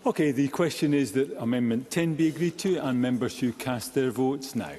Okay, the question is that Amendment 10 be agreed to, and members who cast their votes now.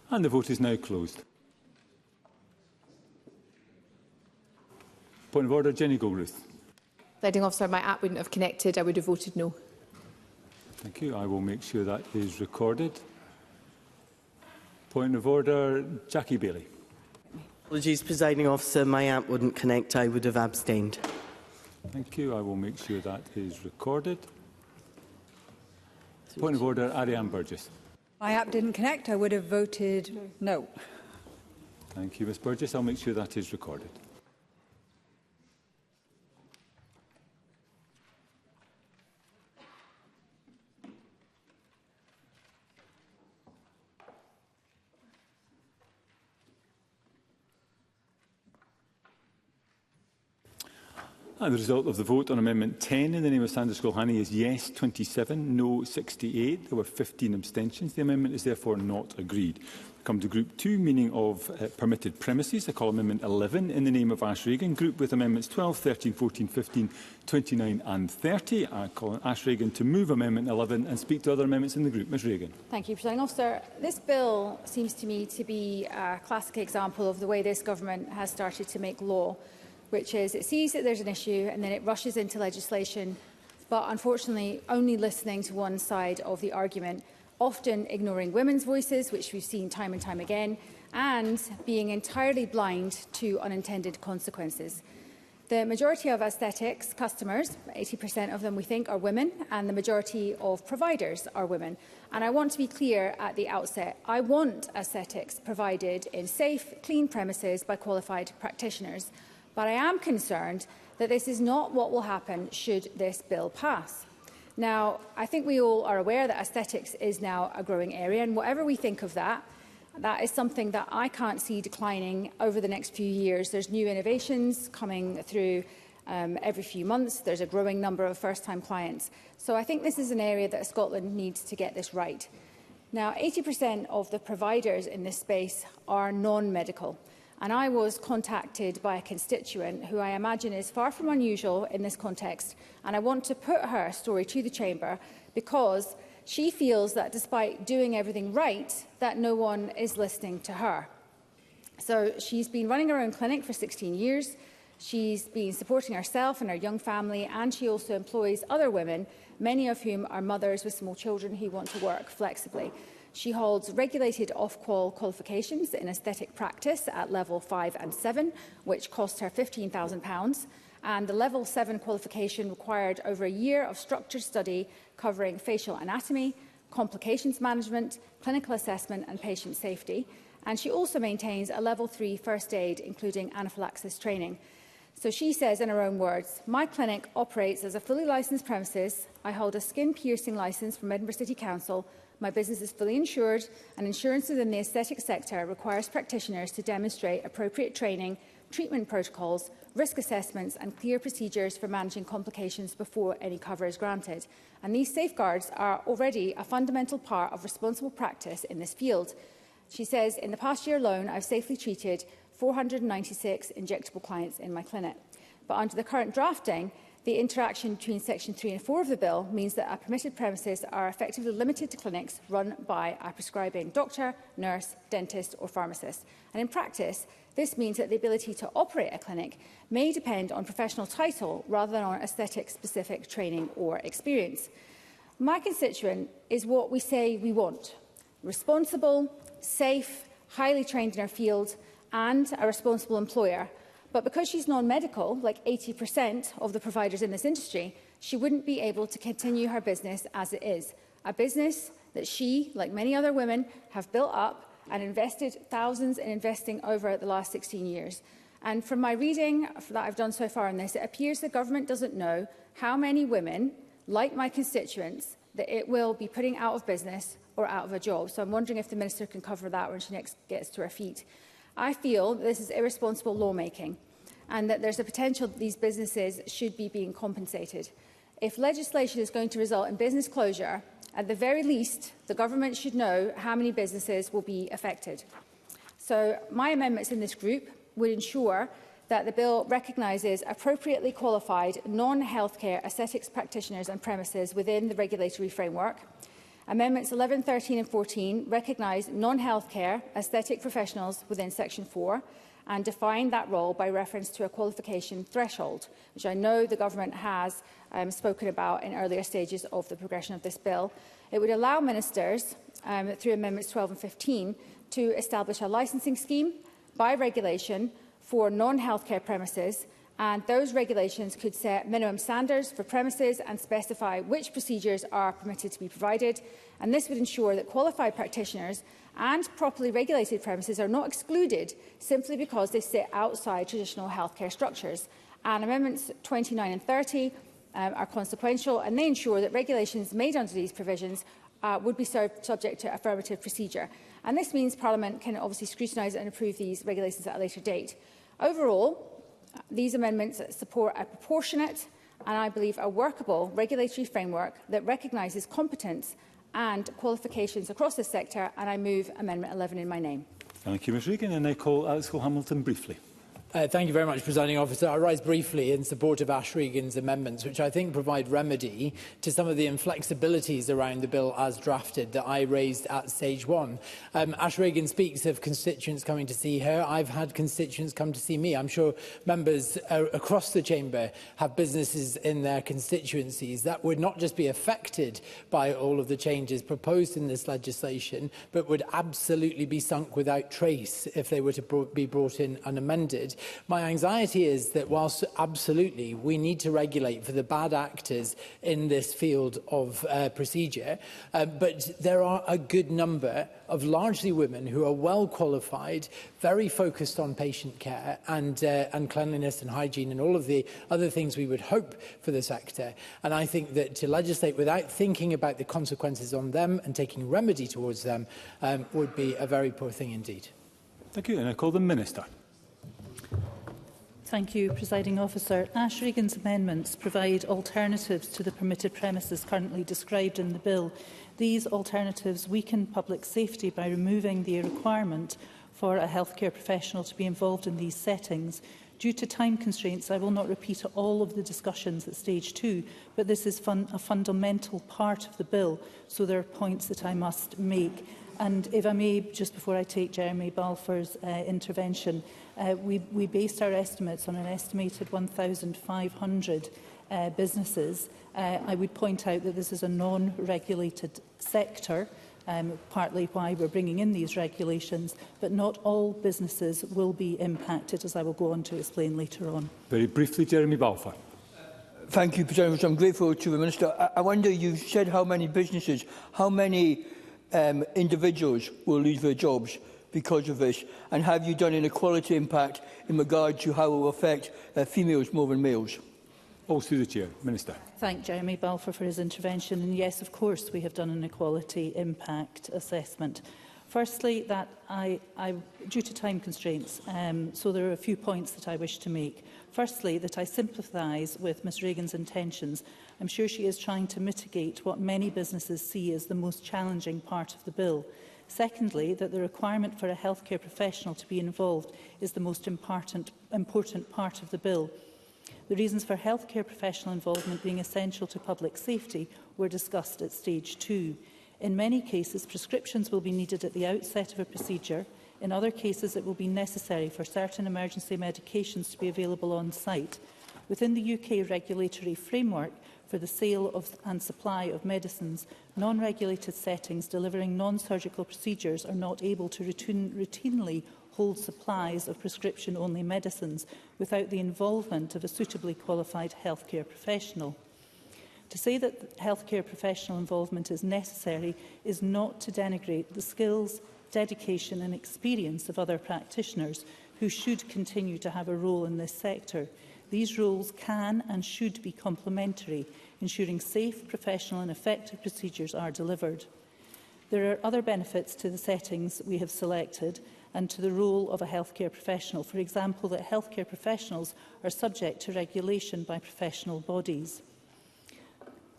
And the vote is now closed. Point of order, Jenny Goldruth. Presiding Officer, my app wouldn't have connected. I would have voted no. Thank you. I will make sure that is recorded. Point of order, Jackie Bailey. Apologies, Presiding Officer. My app wouldn't connect. I would have abstained. Thank you. I will make sure that is recorded. Point of order, Ariane Burgess. My app didn't connect. I would have voted no. Thank you, Ms Burgess. I'll make sure that is recorded. And the result of the vote on Amendment 10 in the name of Sandra Skulhani is yes 27, no 68. There were 15 abstentions. The amendment is therefore not agreed. We come to Group 2, meaning of permitted premises. I call Amendment 11 in the name of Ash Regan. Group with Amendments 12, 13, 14, 15, 29 and 30. I call on Ash Regan to move Amendment 11 and speak to other amendments in the group. Ms Regan. Thank you, Presiding Officer. This bill seems to me to be a classic example of the way this government has started to make law, which is it sees that there's an issue and then it rushes into legislation, but unfortunately only listening to one side of the argument, often ignoring women's voices, which we've seen time and time again, and being entirely blind to unintended consequences. The majority of aesthetics customers, 80% of them we think, are women, and the majority of providers are women. And I want to be clear at the outset, I want aesthetics provided in safe, clean premises by qualified practitioners. But I am concerned that this is not what will happen should this bill pass. Now, I think we all are aware that aesthetics is now a growing area, and whatever we think of that, that is something that I can't see declining over the next few years. There's new innovations coming through every few months. There's a growing number of first-time clients. So I think this is an area that Scotland needs to get this right. Now, 80% of the providers in this space are non-medical. And I was contacted by a constituent who I imagine is far from unusual in this context. And I want to put her story to the Chamber because she feels that despite doing everything right, that no one is listening to her. So she's been running her own clinic for 16 years. She's been supporting herself and her young family, and she also employs other women, many of whom are mothers with small children who want to work flexibly. She holds regulated off-qual qualifications in aesthetic practice at level 5 and 7, which cost her £15,000, and the level 7 qualification required over a year of structured study covering facial anatomy, complications management, clinical assessment and patient safety. And she also maintains a level 3 first aid, including anaphylaxis training. So she says in her own words, "My clinic operates as a fully licensed premises. I hold a skin piercing licence from Edinburgh City Council. My business is fully insured, and insurance within the aesthetic sector requires practitioners to demonstrate appropriate training, treatment protocols, risk assessments and clear procedures for managing complications before any cover is granted. And these safeguards are already a fundamental part of responsible practice in this field." She says, "In the past year alone, I've safely treated 496 injectable clients in my clinic." But under the current drafting, the interaction between Section 3 and 4 of the bill means that our permitted premises are effectively limited to clinics run by a prescribing doctor, nurse, dentist or pharmacist. And in practice, this means that the ability to operate a clinic may depend on professional title rather than on aesthetic-specific training or experience. My constituent is what we say we want: responsible, safe, highly trained in her field and a responsible employer. But because she's non-medical, like 80% of the providers in this industry, she wouldn't be able to continue her business as it is. A business that she, like many other women, have built up and invested thousands in investing over the last 16 years. And from my reading that I've done so far on this, it appears the government doesn't know how many women, like my constituents, that it will be putting out of business or out of a job. So I'm wondering if the Minister can cover that when she next gets to her feet. I feel that this is irresponsible lawmaking and that there's a potential that these businesses should be being compensated. If legislation is going to result in business closure, at the very least, the government should know how many businesses will be affected. So my amendments in this group would ensure that the bill recognises appropriately qualified non-healthcare aesthetics practitioners and premises within the regulatory framework. Amendments 11, 13 and 14 recognise non-healthcare aesthetic professionals within Section 4 and define that role by reference to a qualification threshold, which I know the government has spoken about in earlier stages of the progression of this bill. It would allow ministers, through Amendments 12 and 15, to establish a licensing scheme by regulation for non-healthcare premises, and those regulations could set minimum standards for premises and specify which procedures are permitted to be provided. And this would ensure that qualified practitioners and properly regulated premises are not excluded simply because they sit outside traditional healthcare structures. And Amendments 29 and 30 are consequential, and they ensure that regulations made under these provisions would be subject to affirmative procedure. And this means Parliament can obviously scrutinise and approve these regulations at a later date. Overall, these amendments support a proportionate and, I believe, a workable regulatory framework that recognises competence and qualifications across this sector, and I move Amendment 11 in my name. Thank you, Ms Regan. And I call Alex Cole-Hamilton briefly. Thank you very much, Presiding Officer. I rise briefly in support of Ash Regan's amendments, which I think provide remedy to some of the inflexibilities around the bill as drafted that I raised at stage 1. Ash Regan speaks of constituents coming to see her. I've had constituents come to see me. I'm sure members across the chamber have businesses in their constituencies that would not just be affected by all of the changes proposed in this legislation, but would absolutely be sunk without trace if they were to be brought in unamended. My anxiety is that whilst absolutely we need to regulate for the bad actors in this field of procedure, but there are a good number of largely women who are well qualified, very focused on patient care and cleanliness and hygiene and all of the other things we would hope for the sector. And I think that to legislate without thinking about the consequences on them and taking remedy towards them would be a very poor thing indeed. Thank you. And I call the Minister. Thank you, Presiding Officer. Ash Regan's amendments provide alternatives to the permitted premises currently described in the bill. These alternatives weaken public safety by removing the requirement for a healthcare professional to be involved in these settings. Due to time constraints, I will not repeat all of the discussions at stage 2, but this is a fundamental part of the bill, so there are points that I must make. And if I may, just before I take Jeremy Balfour's intervention, we based our estimates on an estimated 1,500 businesses. I would point out that this is a non-regulated sector, partly why we're bringing in these regulations, but not all businesses will be impacted, as I will go on to explain later on. Very briefly, Jeremy Balfour. Thank you, President. I'm grateful to the Minister. I wonder, you said how many businesses, how many individuals will lose their jobs because of this, and have you done an equality impact in regard to how it will affect females more than males? All through the Chair. Minister. Thank Jeremy Balfour for his intervention. And yes, of course, we have done an equality impact assessment. Firstly, that due to time constraints, so there are a few points that I wish to make. Firstly, that I sympathise with Ms Regan's intentions. I'm sure she is trying to mitigate what many businesses see as the most challenging part of the bill. Secondly, that the requirement for a healthcare professional to be involved is the most important part of the bill. The reasons for healthcare professional involvement being essential to public safety were discussed at stage 2. In many cases, prescriptions will be needed at the outset of a procedure. In other cases, it will be necessary for certain emergency medications to be available on site. Within the UK regulatory framework for the sale and supply of medicines, non-regulated settings delivering non-surgical procedures are not able to routinely hold supplies of prescription-only medicines without the involvement of a suitably qualified healthcare professional. To say that healthcare professional involvement is necessary is not to denigrate the skills, dedication and experience of other practitioners who should continue to have a role in this sector. These roles can and should be complementary, ensuring safe, professional and effective procedures are delivered. There are other benefits to the settings we have selected and to the role of a healthcare professional. For example, that healthcare professionals are subject to regulation by professional bodies.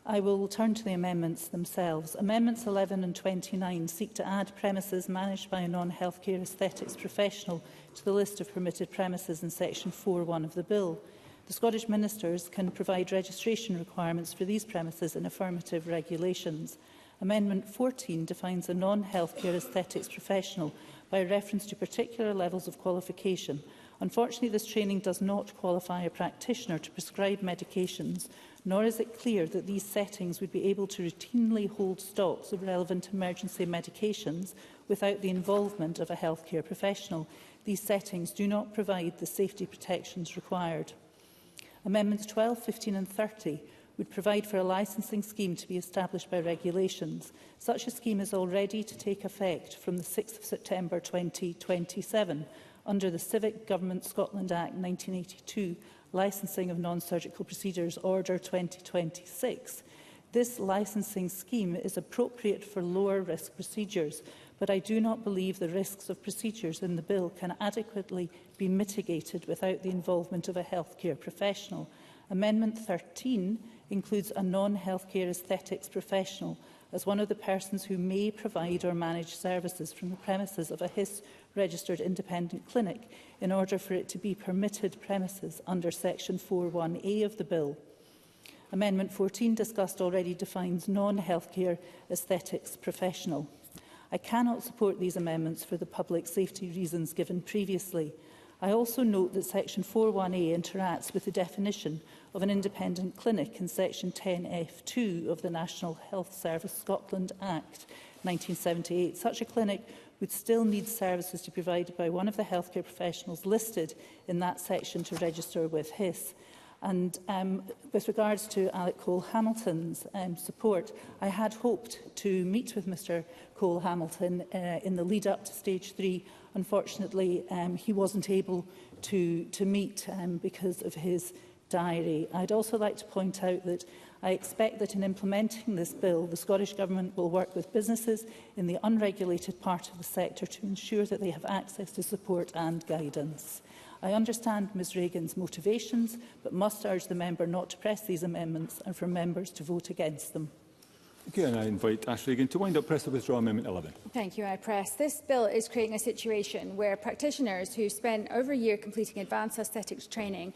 I will turn to the amendments themselves. Amendments 11 and 29 seek to add premises managed by a non-healthcare aesthetics professional to the list of permitted premises in section 4.1 of the bill. The Scottish Ministers can provide registration requirements for these premises in affirmative regulations. Amendment 14 defines a non-healthcare aesthetics professional by reference to particular levels of qualification. Unfortunately, this training does not qualify a practitioner to prescribe medications, nor is it clear that these settings would be able to routinely hold stocks of relevant emergency medications without the involvement of a healthcare professional. These settings do not provide the safety protections required. Amendments 12, 15 and 30 would provide for a licensing scheme to be established by regulations. Such a scheme is already to take effect from the 6th of September 2027 under the Civic Government Scotland Act 1982, Licensing of Non-Surgical Procedures Order 2026. This licensing scheme is appropriate for lower risk procedures, but I do not believe the risks of procedures in the bill can adequately be mitigated without the involvement of a healthcare professional. Amendment 13 includes a non-healthcare aesthetics professional as one of the persons who may provide or manage services from the premises of a HIS-registered independent clinic in order for it to be permitted premises under section 4.1a of the bill. Amendment 14 discussed already defines non-healthcare aesthetics professional. I cannot support these amendments for the public safety reasons given previously. I also note that section 4.1a interacts with the definition of an independent clinic in section 10F2 of the National Health Service Scotland Act 1978. Such a clinic would still need services to be provided by one of the healthcare professionals listed in that section to register with HIS. And with regards to Alec Cole-Hamilton's support, I had hoped to meet with Mr Cole-Hamilton in the lead-up to stage 3. Unfortunately, he wasn't able to meet because of his diary. I'd also like to point out that I expect that in implementing this bill, the Scottish Government will work with businesses in the unregulated part of the sector to ensure that they have access to support and guidance. I understand Ms Reagan's motivations, but must urge the member not to press these amendments and for members to vote against them. Thank you, and I invite Ash Regan to wind up. Press to withdraw Amendment 11. Thank you, I press. This bill is creating a situation where practitioners who spent over a year completing advanced aesthetics training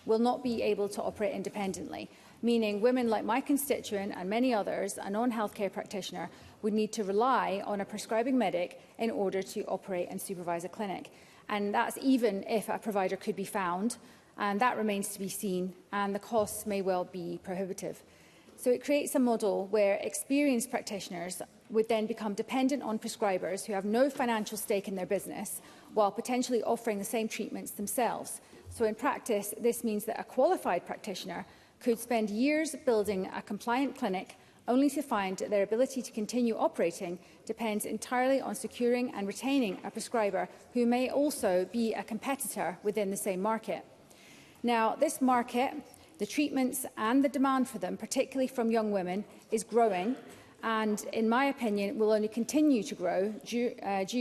will not be able to operate independently, meaning women like my constituent and many others, a non-healthcare practitioner, would need to rely on a prescribing medic in order to operate and supervise a clinic. And that's even if a provider could be found, and that remains to be seen, and the costs may well be prohibitive. So it creates a model where experienced practitioners would then become dependent on prescribers who have no financial stake in their business, while potentially offering the same treatments themselves. So in practice, this means that a qualified practitioner could spend years building a compliant clinic only to find that their ability to continue operating depends entirely on securing and retaining a prescriber who may also be a competitor within the same market. Now, this market, the treatments and the demand for them, particularly from young women, is growing and, in my opinion, will only continue to grow due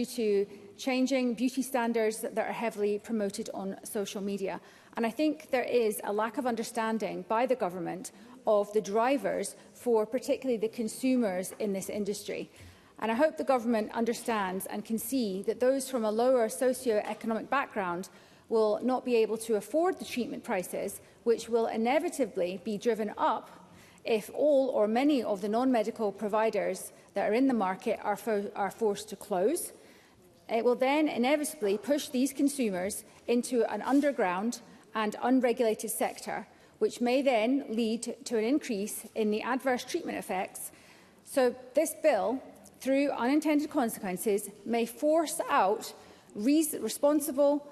to changing beauty standards that are heavily promoted on social media. And I think there is a lack of understanding by the government of the drivers for particularly the consumers in this industry. And I hope the government understands and can see that those from a lower socio-economic background will not be able to afford the treatment prices, which will inevitably be driven up if all or many of the non-medical providers that are in the market are forced to close. It will then inevitably push these consumers into an underground and unregulated sector, which may then lead to an increase in the adverse treatment effects. So this bill, through unintended consequences, may force out responsible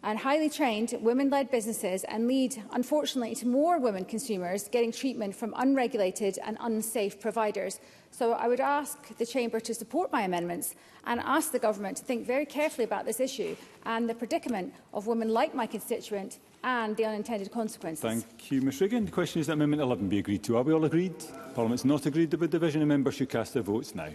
and highly trained women-led businesses and lead, unfortunately, to more women consumers getting treatment from unregulated and unsafe providers. So I would ask the Chamber to support my amendments and ask the Government to think very carefully about this issue and the predicament of women like my constituent and the unintended consequences. Thank you, Ms Regan. The question is that Amendment 11 be agreed to. Are we all agreed? Parliament's not agreed with division, and members should cast their votes now.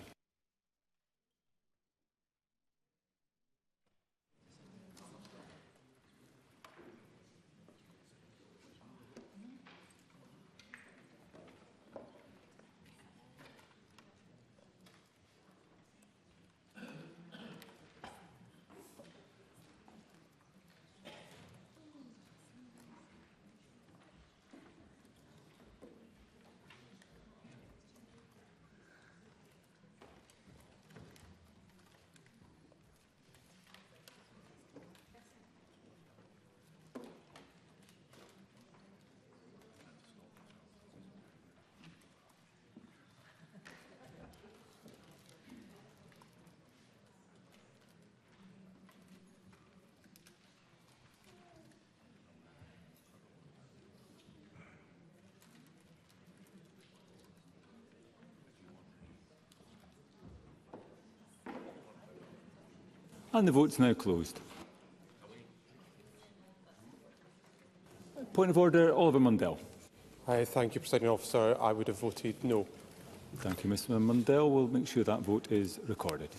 And the vote's now closed. Point of order, Oliver Mundell. Thank you, Presiding Officer. I would have voted no. Thank you, Mr Mundell. We'll make sure that vote is recorded.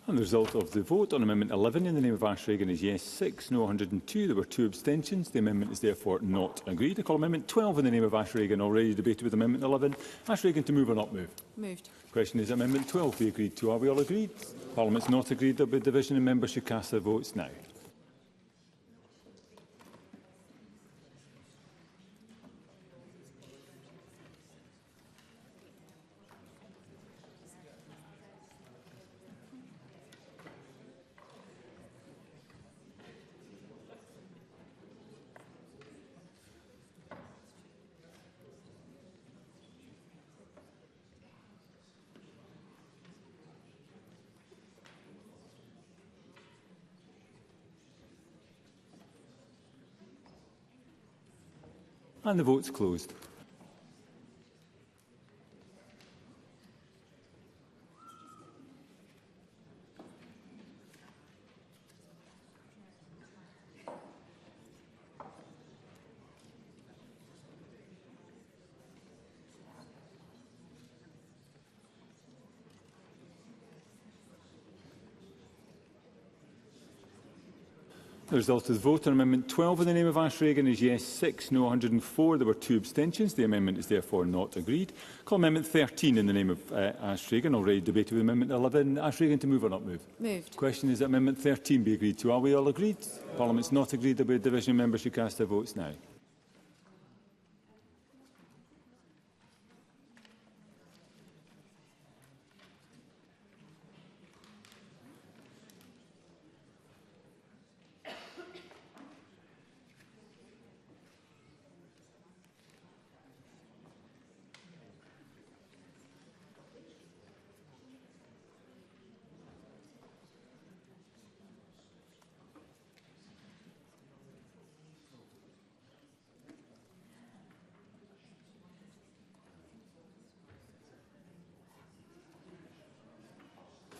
And the result of the vote on Amendment 11 in the name of Ash Regan is yes 6, no 102. There were 2 abstentions. The amendment is therefore not agreed. I call Amendment 12 in the name of Ash Regan, already debated with Amendment 11. Ash Regan to move or not move? Moved. The question is Amendment 12 be agreed to. Are we all agreed? Parliament's not agreed. There will be division and members should cast their votes now. And the vote's closed. The result of the vote on Amendment 12 in the name of Ash Regan is yes 6, no 104. There were 2 abstentions. The amendment is therefore not agreed. Call Amendment 13 in the name of Ash Regan, already debated with Amendment 11. Ash Regan to move or not move? Moved. The question is that Amendment 13 be agreed to. Are we all agreed? Parliament's not agreed. There will be a division. Members should cast their votes now.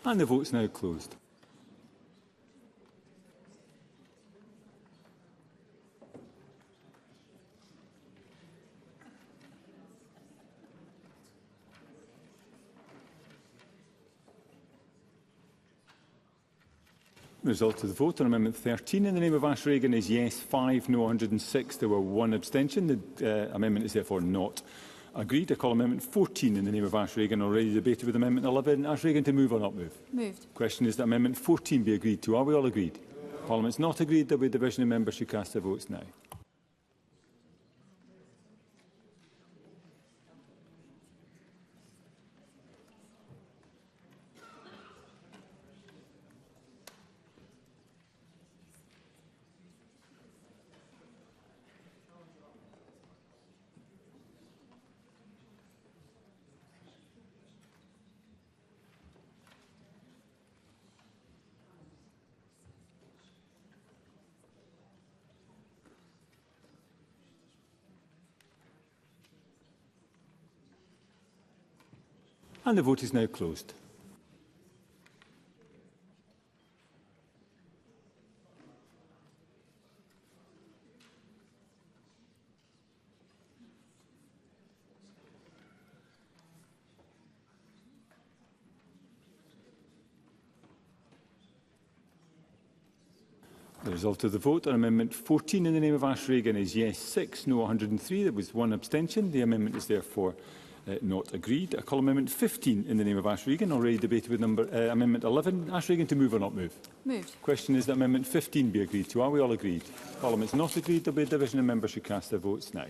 And the vote's now closed. The result of the vote on Amendment 13 in the name of Ash Regan is yes 5, no 106. There were 1 abstention. The amendment is therefore not agreed. I call Amendment 14 in the name of Ash Regan, already debated with Amendment 11. Ash Regan to move or not move? Moved. The question is that Amendment 14 be agreed to. Are we all agreed? Parliament's not agreed. There will be division and members should cast their votes now. And the vote is now closed. The result of the vote on Amendment 14 in the name of Ash Regan is yes 6, no 103. There was one abstention. The amendment is therefore not agreed. I call Amendment 15 in the name of Ash Regan, already debated with Amendment 11. Ash Regan, to move or not move? Moved. Question is that Amendment 15 be agreed to. Are we all agreed? Parliament is not agreed. There will be a division and members should cast their votes now.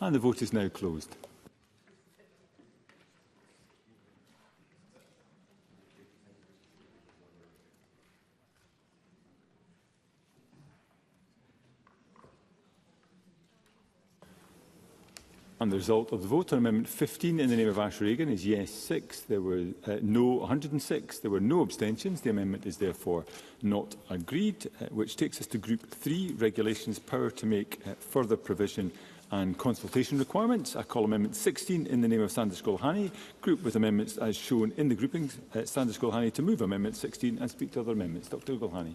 And the vote is now closed. And the result of the vote on Amendment 15 in the name of Ash Regan is yes 6. There were no 106. There were no abstentions. The amendment is therefore not agreed, which takes us to Group 3, Regulations, Power to make further provision and consultation requirements. I call Amendment 16 in the name of Sanders Gulhani, group with amendments as shown in the groupings. Sanders Gulhani to move Amendment 16 and speak to other amendments. Dr Gulhani.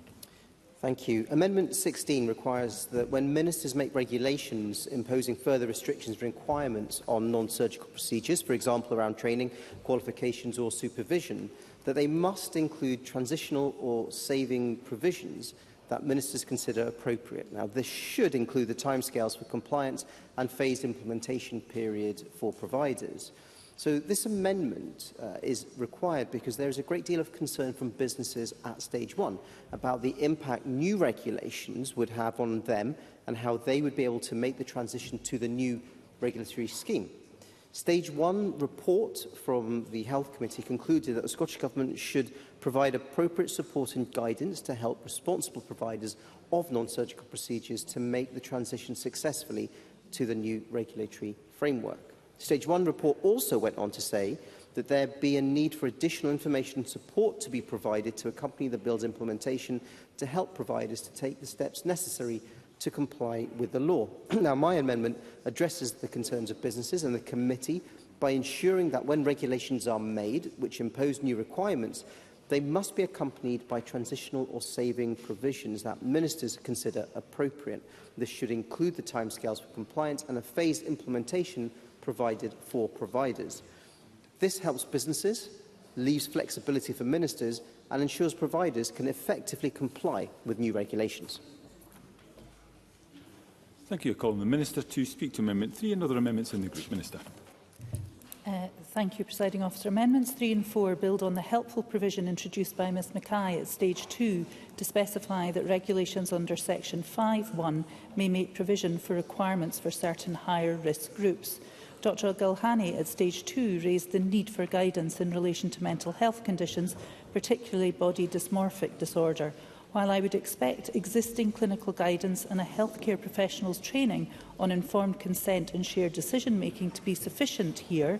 Thank you. Amendment 16 requires that when ministers make regulations imposing further restrictions and requirements on non-surgical procedures, for example around training, qualifications or supervision, that they must include transitional or saving provisions that ministers consider appropriate. Now, this should include the timescales for compliance and phased implementation period for providers. So this amendment is required because there is a great deal of concern from businesses at stage 1 about the impact new regulations would have on them and how they would be able to make the transition to the new regulatory scheme. Stage 1 report from the Health Committee concluded that the Scottish Government should provide appropriate support and guidance to help responsible providers of non-surgical procedures to make the transition successfully to the new regulatory framework. Stage 1 report also went on to say that there be a need for additional information and support to be provided to accompany the bill's implementation to help providers to take the steps necessary to comply with the law. Now, my amendment addresses the concerns of businesses and the committee by ensuring that when regulations are made, which impose new requirements, they must be accompanied by transitional or saving provisions that ministers consider appropriate. This should include the timescales for compliance and a phased implementation provided for providers. This helps businesses, leaves flexibility for ministers and ensures providers can effectively comply with new regulations. Thank you. I call on the Minister to speak to Amendment 3 and other amendments in the group. Minister. Thank you, Presiding Officer. Amendments 3 and 4 build on the helpful provision introduced by Ms Mackay at Stage 2 to specify that regulations under Section 5(1) may make provision for requirements for certain higher risk groups. Dr Gulhani at Stage 2 raised the need for guidance in relation to mental health conditions, particularly body dysmorphic disorder. While I would expect existing clinical guidance and a healthcare professionals' training on informed consent and shared decision-making to be sufficient here,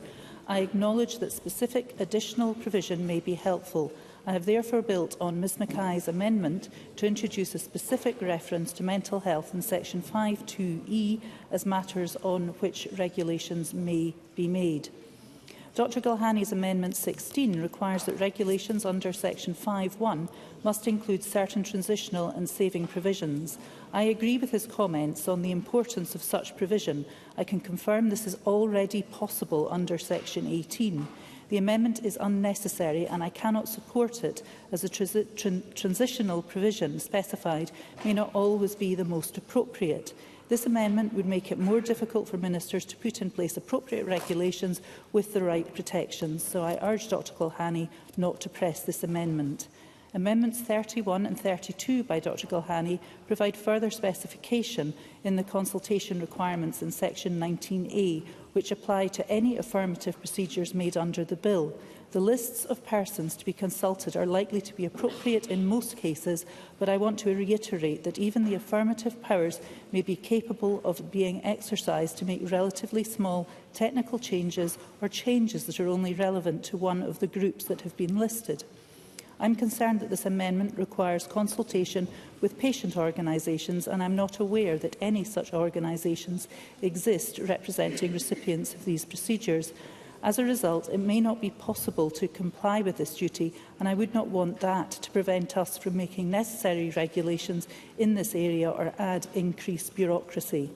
I acknowledge that specific additional provision may be helpful. I have therefore built on Ms Mackay's amendment to introduce a specific reference to mental health in Section 5(2)(e) as matters on which regulations may be made. Dr Gulhani's Amendment 16 requires that regulations under Section 5(1) must include certain transitional and saving provisions. I agree with his comments on the importance of such provision. I can confirm this is already possible under Section 18. The amendment is unnecessary and I cannot support it, as a transitional provision specified may not always be the most appropriate. This amendment would make it more difficult for ministers to put in place appropriate regulations with the right protections, so I urge Dr Gulhani not to press this amendment. Amendments 31 and 32 by Dr Gulhani provide further specification in the consultation requirements in section 19A, which apply to any affirmative procedures made under the bill. The lists of persons to be consulted are likely to be appropriate in most cases, but I want to reiterate that even the affirmative powers may be capable of being exercised to make relatively small technical changes or changes that are only relevant to one of the groups that have been listed. I'm concerned that this amendment requires consultation with patient organisations, and I'm not aware that any such organisations exist representing recipients of these procedures. As a result, it may not be possible to comply with this duty, and I would not want that to prevent us from making necessary regulations in this area or add increased bureaucracy.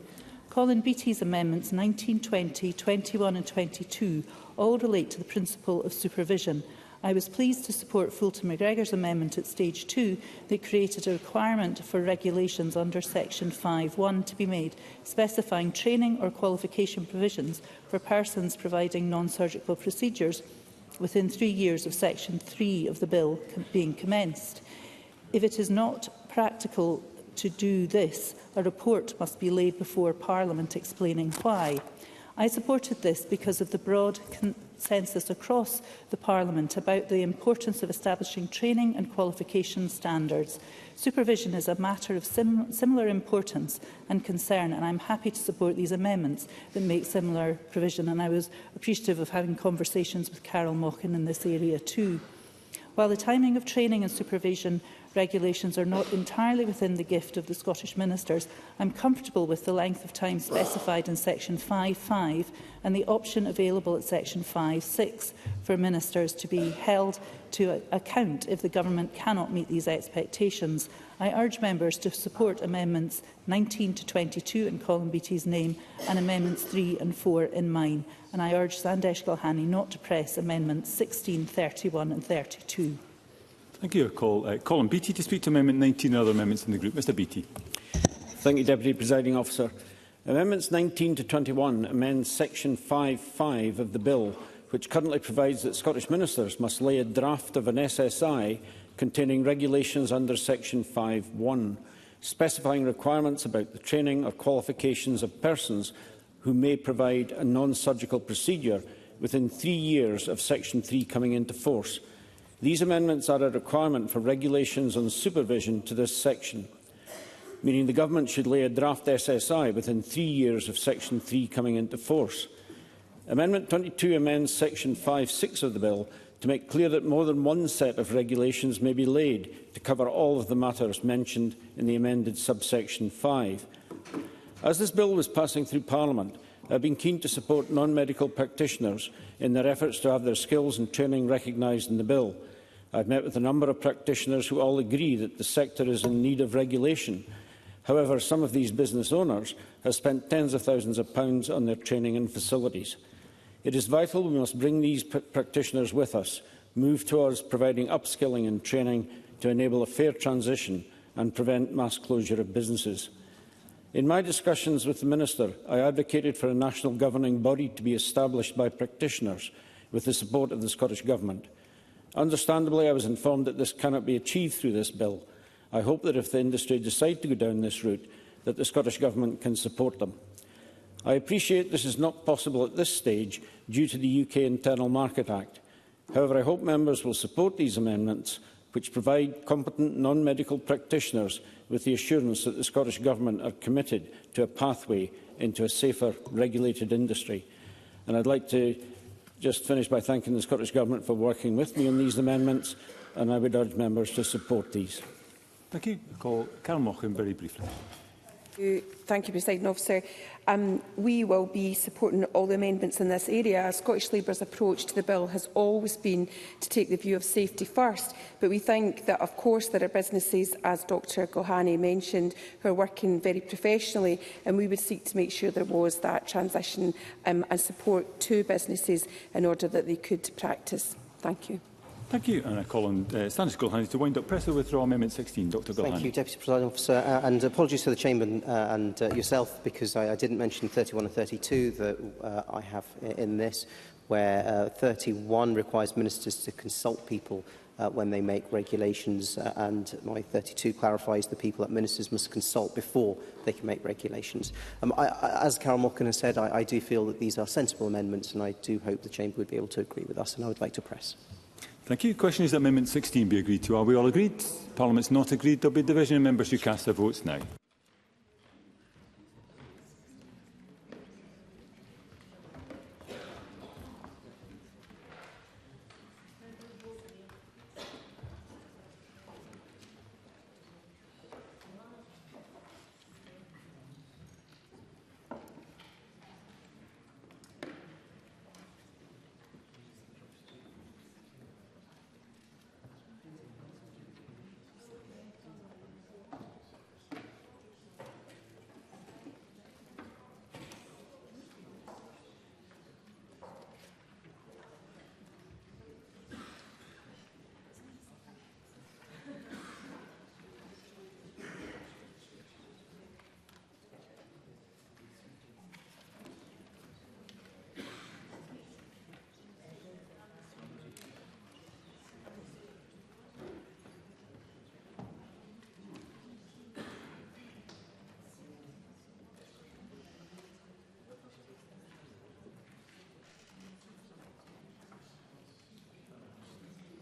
Colin Beattie's amendments 19, 20, 21 and 22 all relate to the principle of supervision. I was pleased to support Fulton McGregor's amendment at stage 2 that created a requirement for regulations under section 5(1) to be made, specifying training or qualification provisions for persons providing non-surgical procedures within 3 years of section 3 of the bill being commenced. If it is not practical to do this, a report must be laid before Parliament explaining why. I supported this because of the broad consensus across the Parliament about the importance of establishing training and qualification standards. Supervision is a matter of similar importance and concern, and I'm happy to support these amendments that make similar provision, and I was appreciative of having conversations with Carol Mochan in this area too. While the timing of training and supervision regulations are not entirely within the gift of the Scottish Ministers, I am comfortable with the length of time specified in section 5(5) and the option available at section 5(6) for Ministers to be held to account if the Government cannot meet these expectations. I urge members to support amendments 19 to 22 in Colin Beattie's name and amendments 3 and 4 in mine. And I urge Sandesh Gulhani not to press amendments 16, 31 and 32. Thank you. I call Colin Beattie to speak to Amendment 19 and other amendments in the group. Mr Beattie. Thank you, Deputy Presiding Officer. Amendments 19 to 21 amend section 5(5) of the bill, which currently provides that Scottish Ministers must lay a draft of an SSI containing regulations under section 5(1), specifying requirements about the training or qualifications of persons who may provide a non-surgical procedure within 3 years of section 3 coming into force. These amendments are a requirement for regulations on supervision to this section, meaning the Government should lay a draft SSI within 3 years of section 3 coming into force. Amendment 22 amends section 5(6) of the bill to make clear that more than one set of regulations may be laid to cover all of the matters mentioned in the amended subsection 5. As this bill was passing through Parliament, I have been keen to support non-medical practitioners in their efforts to have their skills and training recognised in the bill. I have met with a number of practitioners who all agree that the sector is in need of regulation. However, some of these business owners have spent tens of thousands of pounds on their training and facilities. It is vital we must bring these practitioners with us, move towards providing upskilling and training to enable a fair transition and prevent mass closure of businesses. In my discussions with the Minister, I advocated for a national governing body to be established by practitioners with the support of the Scottish Government. Understandably, I was informed that this cannot be achieved through this bill. I hope that if the industry decide to go down this route, that the Scottish Government can support them. I appreciate this is not possible at this stage due to the UK Internal Market Act. However, I hope members will support these amendments, which provide competent non-medical practitioners with the assurance that the Scottish Government are committed to a pathway into a safer, regulated industry. And I'd like to just finish by thanking the Scottish Government for working with me on these amendments, and I would urge members to support these. Thank you. I call Carol Mochan very briefly. Thank you, Presiding Officer. We will be supporting all the amendments in this area. Scottish Labour's approach to the bill has always been to take the view of safety first, but we think that, of course, there are businesses, as Dr Gulhani mentioned, who are working very professionally, and we would seek to make sure there was that transition and support to businesses in order that they could practice. Thank you. Thank you. And I call on Sandesh Gulhani to wind up. Press to withdraw Amendment 16. Dr Gulhani. Thank you, Deputy Presiding Officer. And apologies to the Chamber and yourself, because I didn't mention 31 and 32 that I have in this, where 31 requires ministers to consult people when they make regulations, and my 32 clarifies the people that ministers must consult before they can make regulations. As Carol Mockin has said, I do feel that these are sensible amendments, and I do hope the Chamber would be able to agree with us, and I would like to press. Thank you. The question is that Amendment 16 be agreed to. Are we all agreed? Parliament's not agreed. There will be division in members who cast their votes now.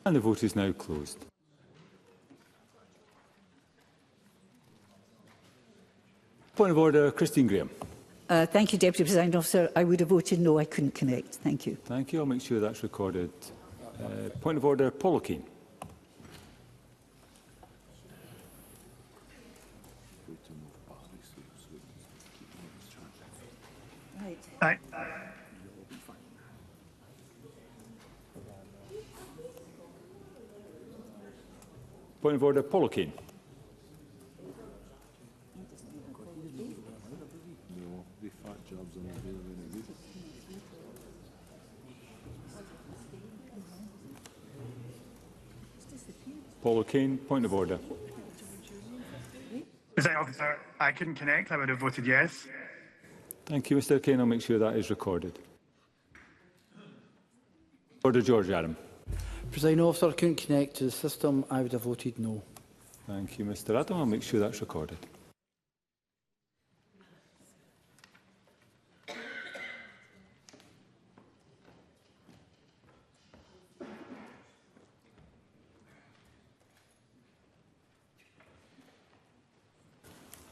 And the vote is now closed. Point of order, Christine Graham. Thank you, Deputy Presiding Officer. I would have voted no. I couldn't connect. Thank you. Thank you. I'll make sure that's recorded. Point of order, Paul O'Kane. Right. Point of order, Paul O'Kane. Paul O'Kane, point of order. Presiding Officer, I couldn't connect. I would have voted yes. Thank you, Mr O'Kane. I'll make sure that is recorded. Order, George Adam. Presiding Officer, I couldn't connect to the system. I would have voted no. Thank you, Mr Adam. I'll make sure that's recorded.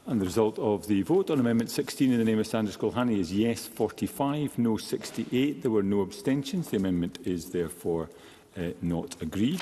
And the result of the vote on Amendment 16 in the name of Sandra Skolhani is yes 45, no 68. There were no abstentions. The amendment is therefore not agreed.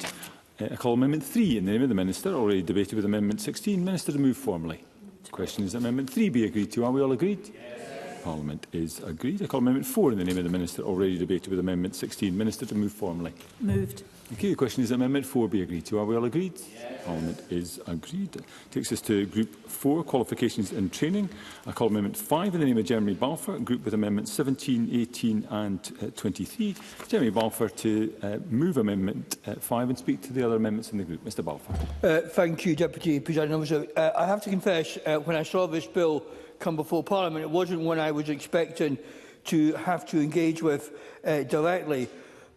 I call Amendment 3 in the name of the Minister, already debated with Amendment 16. Minister to move formally. The question is that Amendment 3 be agreed to. Are we all agreed? Yes. Parliament is agreed. I call Amendment 4 in the name of the Minister, already debated with Amendment 16. Minister to move formally. Moved. Thank you. The question is that Amendment 4 be agreed to. Are we all agreed? Yes. Parliament is agreed. Takes us to Group 4, Qualifications and Training. I call Amendment 5 in the name of Jeremy Balfour, group with Amendments 17, 18 and 23. Jeremy Balfour to move Amendment 5 and speak to the other amendments in the group. Mr Balfour. Thank you, Deputy Presiding Officer. I have to confess, when I saw this bill come before Parliament, it wasn't one I was expecting to have to engage with directly.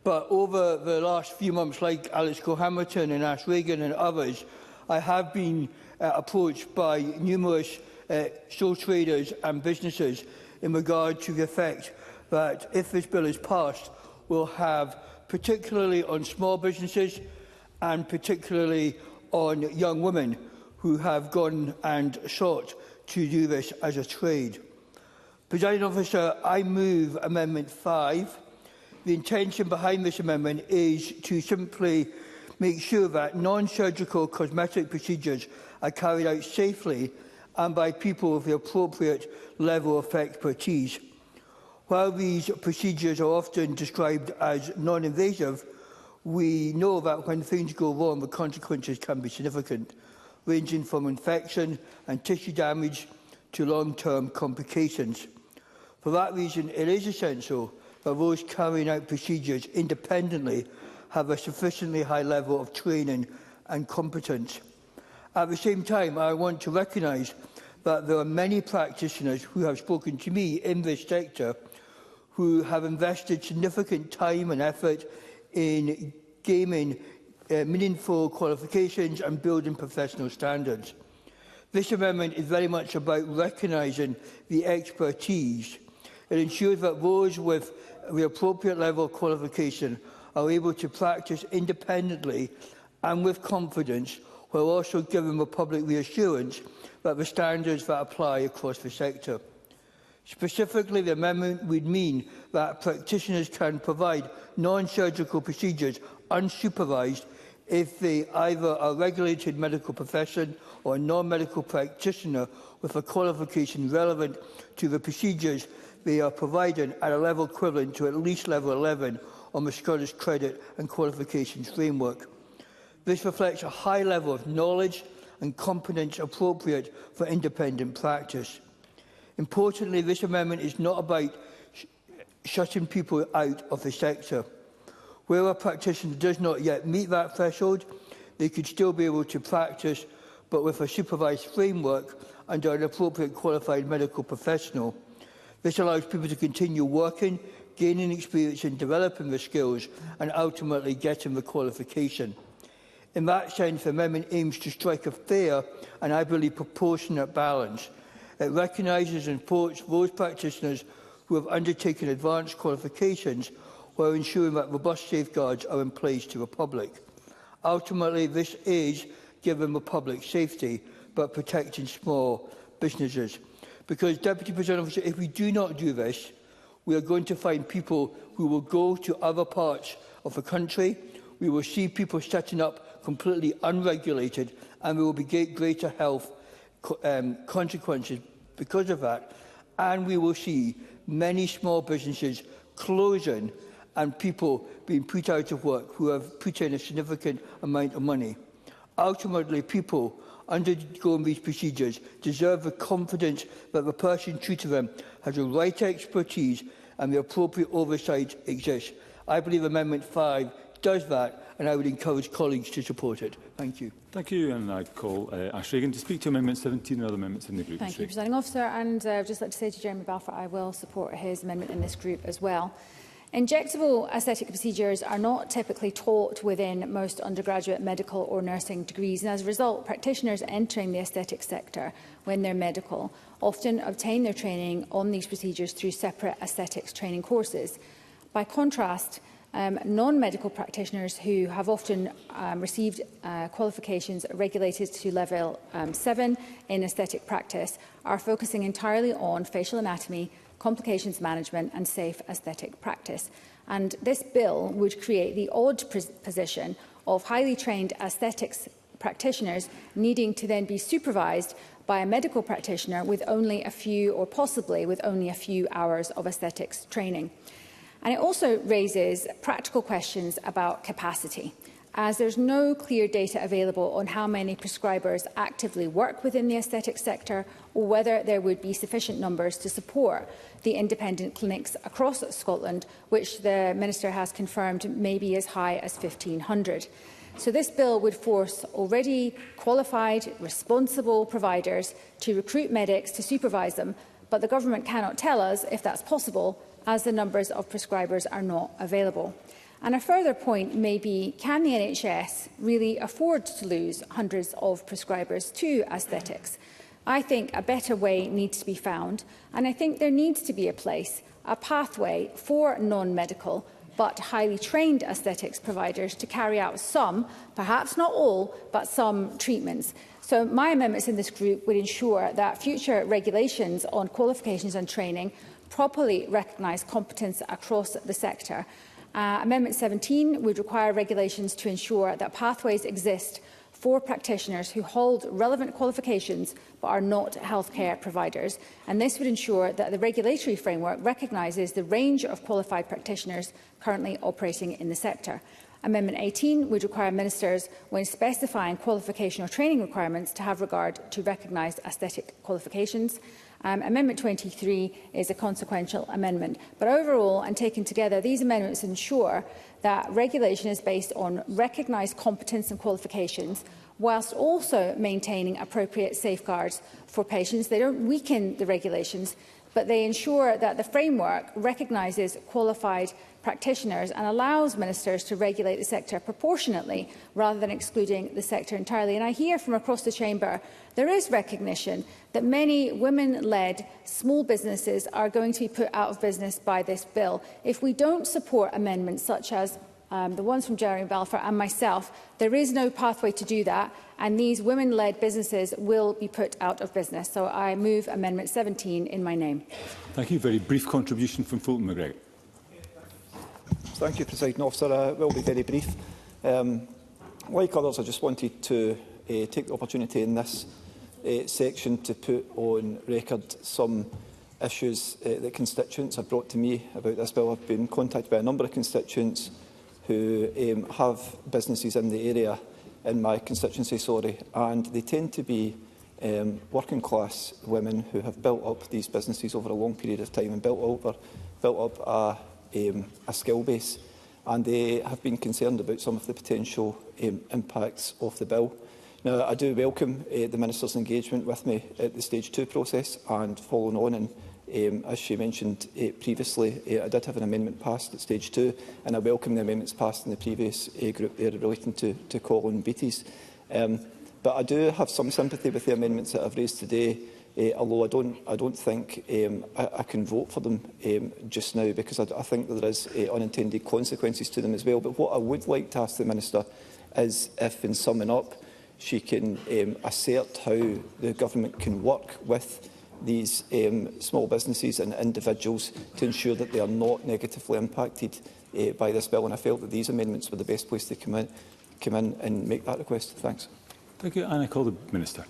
But over the last few months, like Alex Cole-Hamilton and Ash Regan and others, I have been approached by numerous sole traders and businesses in regard to the effect that if this bill is passed, will have particularly on small businesses and particularly on young women who have gone and sought to do this as a trade. Presiding Officer, I move Amendment 5. The intention behind this amendment is to simply make sure that non-surgical cosmetic procedures are carried out safely and by people with the appropriate level of expertise. While these procedures are often described as non-invasive, we know that when things go wrong, the consequences can be significant, ranging from infection and tissue damage to long-term complications. For that reason, it is essential that those carrying out procedures independently have a sufficiently high level of training and competence. At the same time, I want to recognise that there are many practitioners who have spoken to me in this sector who have invested significant time and effort in gaining meaningful qualifications and building professional standards. This amendment is very much about recognising the expertise. It ensures that those with the appropriate level of qualification are able to practice independently and with confidence, while also giving the public reassurance that the standards that apply across the sector. Specifically, the amendment would mean that practitioners can provide non-surgical procedures unsupervised if they either are a regulated medical profession or a non-medical practitioner with a qualification relevant to the procedures they are providing at a level equivalent to at least level 11 on the Scottish Credit and Qualifications Framework. This reflects a high level of knowledge and competence appropriate for independent practice. Importantly, this amendment is not about shutting people out of the sector. Where a practitioner does not yet meet that threshold, they could still be able to practice, but with a supervised framework under an appropriate qualified medical professional. This allows people to continue working, gaining experience and developing the skills, and ultimately getting the qualification. In that sense, the amendment aims to strike a fair and, I believe, proportionate balance. It recognises and supports those practitioners who have undertaken advanced qualifications while ensuring that robust safeguards are in place to the public. Ultimately, this is giving the public safety, but protecting small businesses. Because, Deputy Presiding Officer, if we do not do this, we are going to find people who will go to other parts of the country. We will see people setting up completely unregulated, and there will be greater health consequences because of that. And we will see many small businesses closing and people being put out of work who have put in a significant amount of money. Ultimately, people undergoing these procedures deserve the confidence that the person treating them has the right expertise and the appropriate oversight exists. I believe Amendment 5 does that, and I would encourage colleagues to support it. Thank you. Thank you, and I call Ash Regan to speak to Amendment 17 and other amendments in the group. Thank you, Presiding Officer, and I'd just like to say to Jeremy Balfour I will support his amendment in this group as well. Injectable aesthetic procedures are not typically taught within most undergraduate medical or nursing degrees, and as a result, practitioners entering the aesthetic sector when they're medical often obtain their training on these procedures through separate aesthetics training courses. By contrast, non-medical practitioners who have often received qualifications regulated to level 7 in aesthetic practice are focusing entirely on facial anatomy, complications management and safe aesthetic practice. And this bill would create the odd position of highly trained aesthetics practitioners needing to then be supervised by a medical practitioner with only a few, or possibly with only a few hours of aesthetics training. And it also raises practical questions about capacity, as there's no clear data available on how many prescribers actively work within the aesthetic sector, or whether there would be sufficient numbers to support the independent clinics across Scotland, which the Minister has confirmed may be as high as 1,500. So this bill would force already qualified, responsible providers to recruit medics to supervise them, but the government cannot tell us if that's possible, as the numbers of prescribers are not available. And a further point may be, can the NHS really afford to lose hundreds of prescribers to aesthetics? I think a better way needs to be found, and I think there needs to be a place, a pathway for non-medical but highly trained aesthetics providers to carry out some, perhaps not all, but some treatments. So my amendments in this group would ensure that future regulations on qualifications and training properly recognise competence across the sector. Amendment 17 would require regulations to ensure that pathways exist for practitioners who hold relevant qualifications but are not healthcare providers. And this would ensure that the regulatory framework recognises the range of qualified practitioners currently operating in the sector. Amendment 18 would require ministers, when specifying qualification or training requirements, to have regard to recognised aesthetic qualifications. Amendment 23 is a consequential amendment. But overall, and taken together, these amendments ensure that regulation is based on recognised competence and qualifications, whilst also maintaining appropriate safeguards for patients. They don't weaken the regulations. but they ensure that the framework recognises qualified practitioners and allows ministers to regulate the sector proportionately rather than excluding the sector entirely. And I hear from across the chamber there is recognition that many women-led small businesses are going to be put out of business by this bill. If we don't support amendments such as the ones from Jeremy Balfour and myself, there is no pathway to do that, and these women-led businesses will be put out of business. So I move Amendment 17 in my name. Thank you. Very brief contribution from Fulton McGregor. Thank you, Presiding Officer. I will be very brief. Like others, I just wanted to take the opportunity in this section to put on record some issues that constituents have brought to me about this bill. I've been contacted by a number of constituents who have businesses in the area, in my constituency, and they tend to be working class women who have built up these businesses over a long period of time and built up a skill base, and they have been concerned about some of the potential impacts of the bill. Now, I do welcome the Minister's engagement with me at the Stage 2 process, and following on, and as she mentioned previously, I did have an amendment passed at Stage 2, and I welcome the amendments passed in the previous group there relating to Colin Beattie's. But I do have some sympathy with the amendments that I've raised today, although I don't think I can vote for them just now, because I think that there is unintended consequences to them as well. But what I would like to ask the Minister is if, in summing up, she can assert how the government can work with these small businesses and individuals to ensure that they are not negatively impacted by this bill. And I felt that these amendments were the best place to come in and make that request. Thanks. Thank you. And I call the Minister.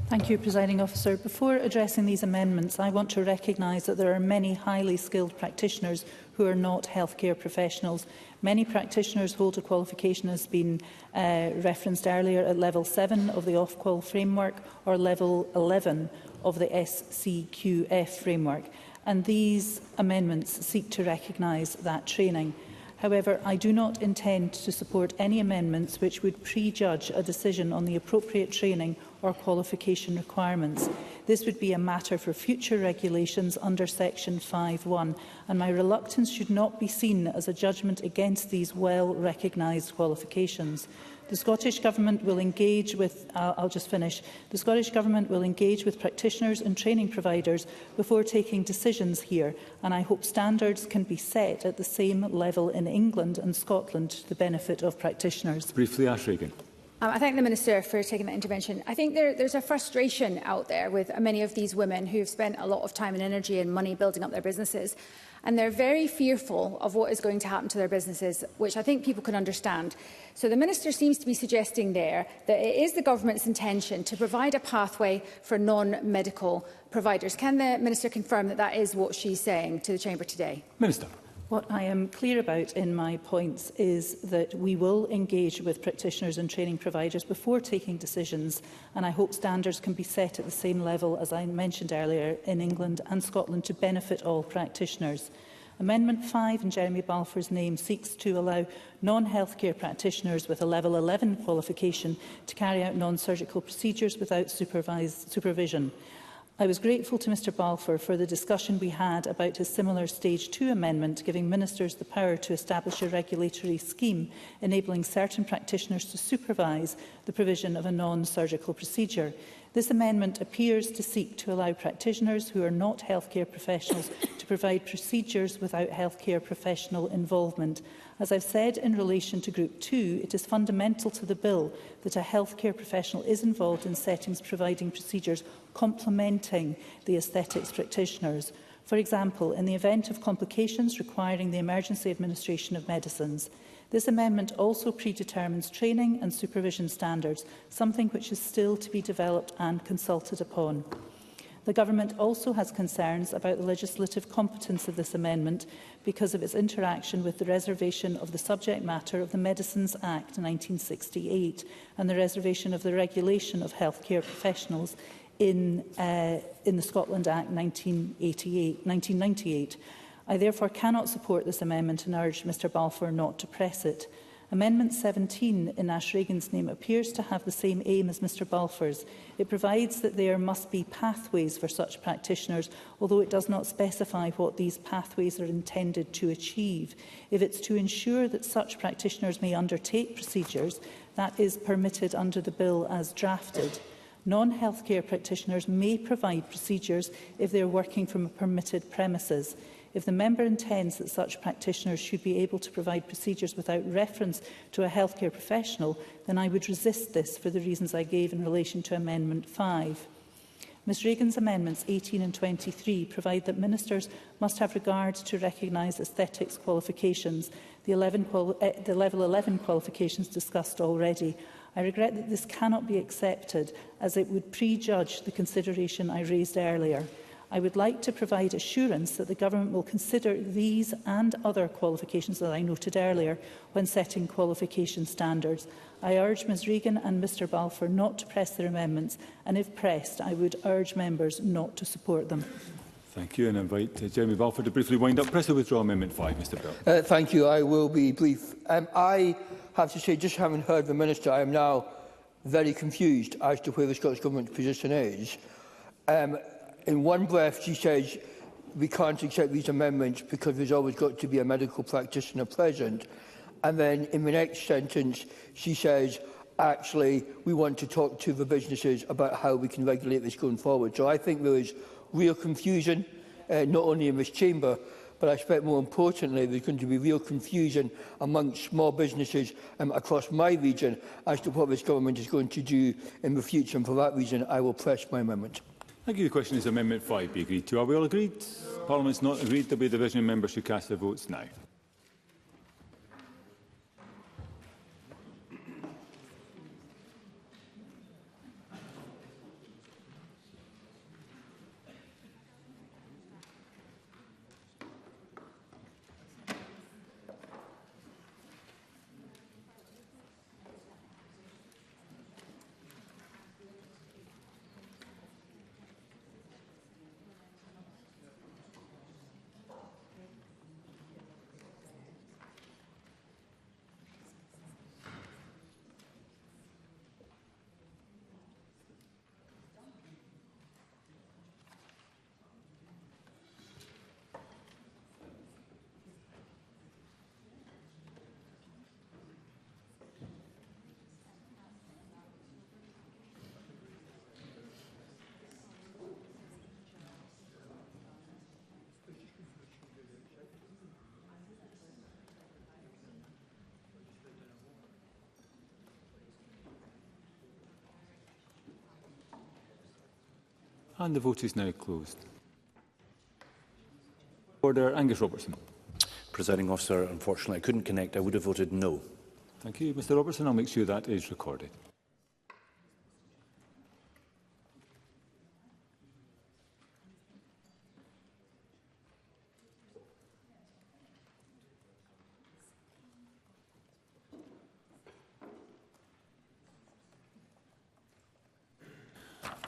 Thank you, Presiding Officer. Before addressing these amendments, I want to recognise that there are many highly skilled practitioners who are not healthcare professionals. Many practitioners hold a qualification, as has been referenced earlier, at Level 7 of the Ofqual framework or Level 11 of the SCQF framework, and these amendments seek to recognise that training. However, I do not intend to support any amendments which would prejudge a decision on the appropriate training or qualification requirements. This would be a matter for future regulations under Section 5(1), and my reluctance should not be seen as a judgment against these well-recognised qualifications. The Scottish Government will engage with, the Scottish Government will engage with practitioners and training providers before taking decisions here, and I hope standards can be set at the same level in England and Scotland to the benefit of practitioners. Briefly, Ash Regan. I thank the Minister for taking that intervention. I think there's a frustration out there with many of these women who've spent a lot of time and energy and money building up their businesses, and they're very fearful of what is going to happen to their businesses, which I think people can understand. So the Minister seems to be suggesting there that it is the Government's intention to provide a pathway for non-medical providers. Can the Minister confirm that that is what she's saying to the Chamber today? Minister. What I am clear about in my points is that we will engage with practitioners and training providers before taking decisions, and I hope standards can be set at the same level, as I mentioned earlier, in England and Scotland to benefit all practitioners. Amendment 5 in Jeremy Balfour's name seeks to allow non-healthcare practitioners with a Level 11 qualification to carry out non-surgical procedures without supervision. I was grateful to Mr Balfour for the discussion we had about his similar Stage 2 amendment, giving ministers the power to establish a regulatory scheme enabling certain practitioners to supervise the provision of a non-surgical procedure. This amendment appears to seek to allow practitioners who are not healthcare professionals to provide procedures without healthcare professional involvement. As I've said in relation to Group 2, it is fundamental to the bill that a healthcare professional is involved in settings providing procedures complementing the aesthetics practitioners. For example, in the event of complications requiring the emergency administration of medicines. This amendment also predetermines training and supervision standards, something which is still to be developed and consulted upon. The Government also has concerns about the legislative competence of this amendment because of its interaction with the reservation of the subject matter of the Medicines Act 1968 and the reservation of the regulation of healthcare professionals in the Scotland Act 1998. I therefore cannot support this amendment and urge Mr Balfour not to press it. Amendment 17 in Ash Regan's name appears to have the same aim as Mr Balfour's. It provides that there must be pathways for such practitioners, although it does not specify what these pathways are intended to achieve. If it's to ensure that such practitioners may undertake procedures, that is permitted under the bill as drafted. Non-healthcare practitioners may provide procedures if they are working from a permitted premises. If the member intends that such practitioners should be able to provide procedures without reference to a healthcare professional, then I would resist this for the reasons I gave in relation to Amendment 5. Ms Regan's amendments 18 and 23 provide that ministers must have regard to recognise aesthetics qualifications, the Level 11 qualifications discussed already. I regret that this cannot be accepted, as it would prejudge the consideration I raised earlier. I would like to provide assurance that the Government will consider these and other qualifications that I noted earlier when setting qualification standards. I urge Ms Regan and Mr Balfour not to press their amendments, and if pressed, I would urge members not to support them. Thank you, and I invite Jeremy Balfour to briefly wind up. Press to withdraw Amendment 5, Mr Bell. Thank you. I will be brief. I have to say, just having heard the Minister, I am now very confused as to where the Scottish Government's position is. In one breath, she says we can't accept these amendments because there's always got to be a medical practitioner present. And then in the next sentence, she says, actually, we want to talk to the businesses about how we can regulate this going forward. So I think there is real confusion, not only in this chamber, but I expect more importantly there's going to be real confusion amongst small businesses across my region as to what this government is going to do in the future. And for that reason, I will press my amendment. Thank you. The question is Amendment 5 be agreed to. Are we all agreed? Parliament's not agreed. There will be a division, and members should cast their votes now. And the vote is now closed. Order, Angus Robertson. Presiding Officer, unfortunately I couldn't connect. I would have voted no. Thank you, Mr Robertson. I'll make sure that is recorded.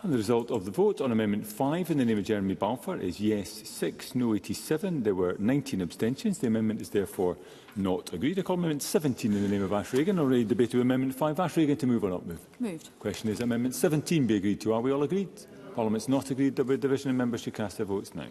And the result of the vote on Amendment 5 in the name of Jeremy Balfour is yes 6, no 87. There were 19 abstentions. The amendment is therefore not agreed. I call Amendment 17 in the name of Ash Regan. Already debated Amendment 5. Ash Regan to move or not move? Moved. The question is Amendment 17 be agreed to. Are we all agreed? Parliament's not agreed. There will be a division, and members should cast their votes now.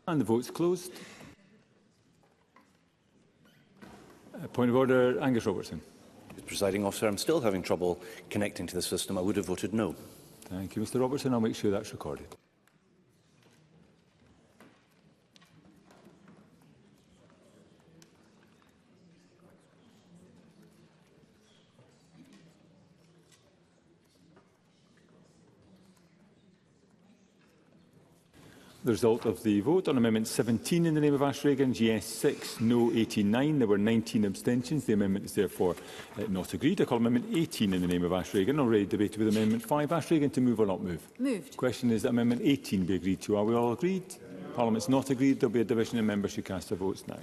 And the vote's closed. Point of order, Angus Robertson. Presiding Officer, I'm still having trouble connecting to the system. I would have voted no. Thank you, Mr Robertson. I'll make sure that's recorded. The result of the vote on Amendment 17 in the name of Ash Regan, yes 6, no 89. There were 19 abstentions. The amendment is therefore not agreed. I call Amendment 18 in the name of Ash Regan. Already debated with Amendment 5. Ash Regan, to move or not move? Moved. The question is that Amendment 18 be agreed to. Are we all agreed? Parliament's not agreed. There will be a division in members who cast their votes now.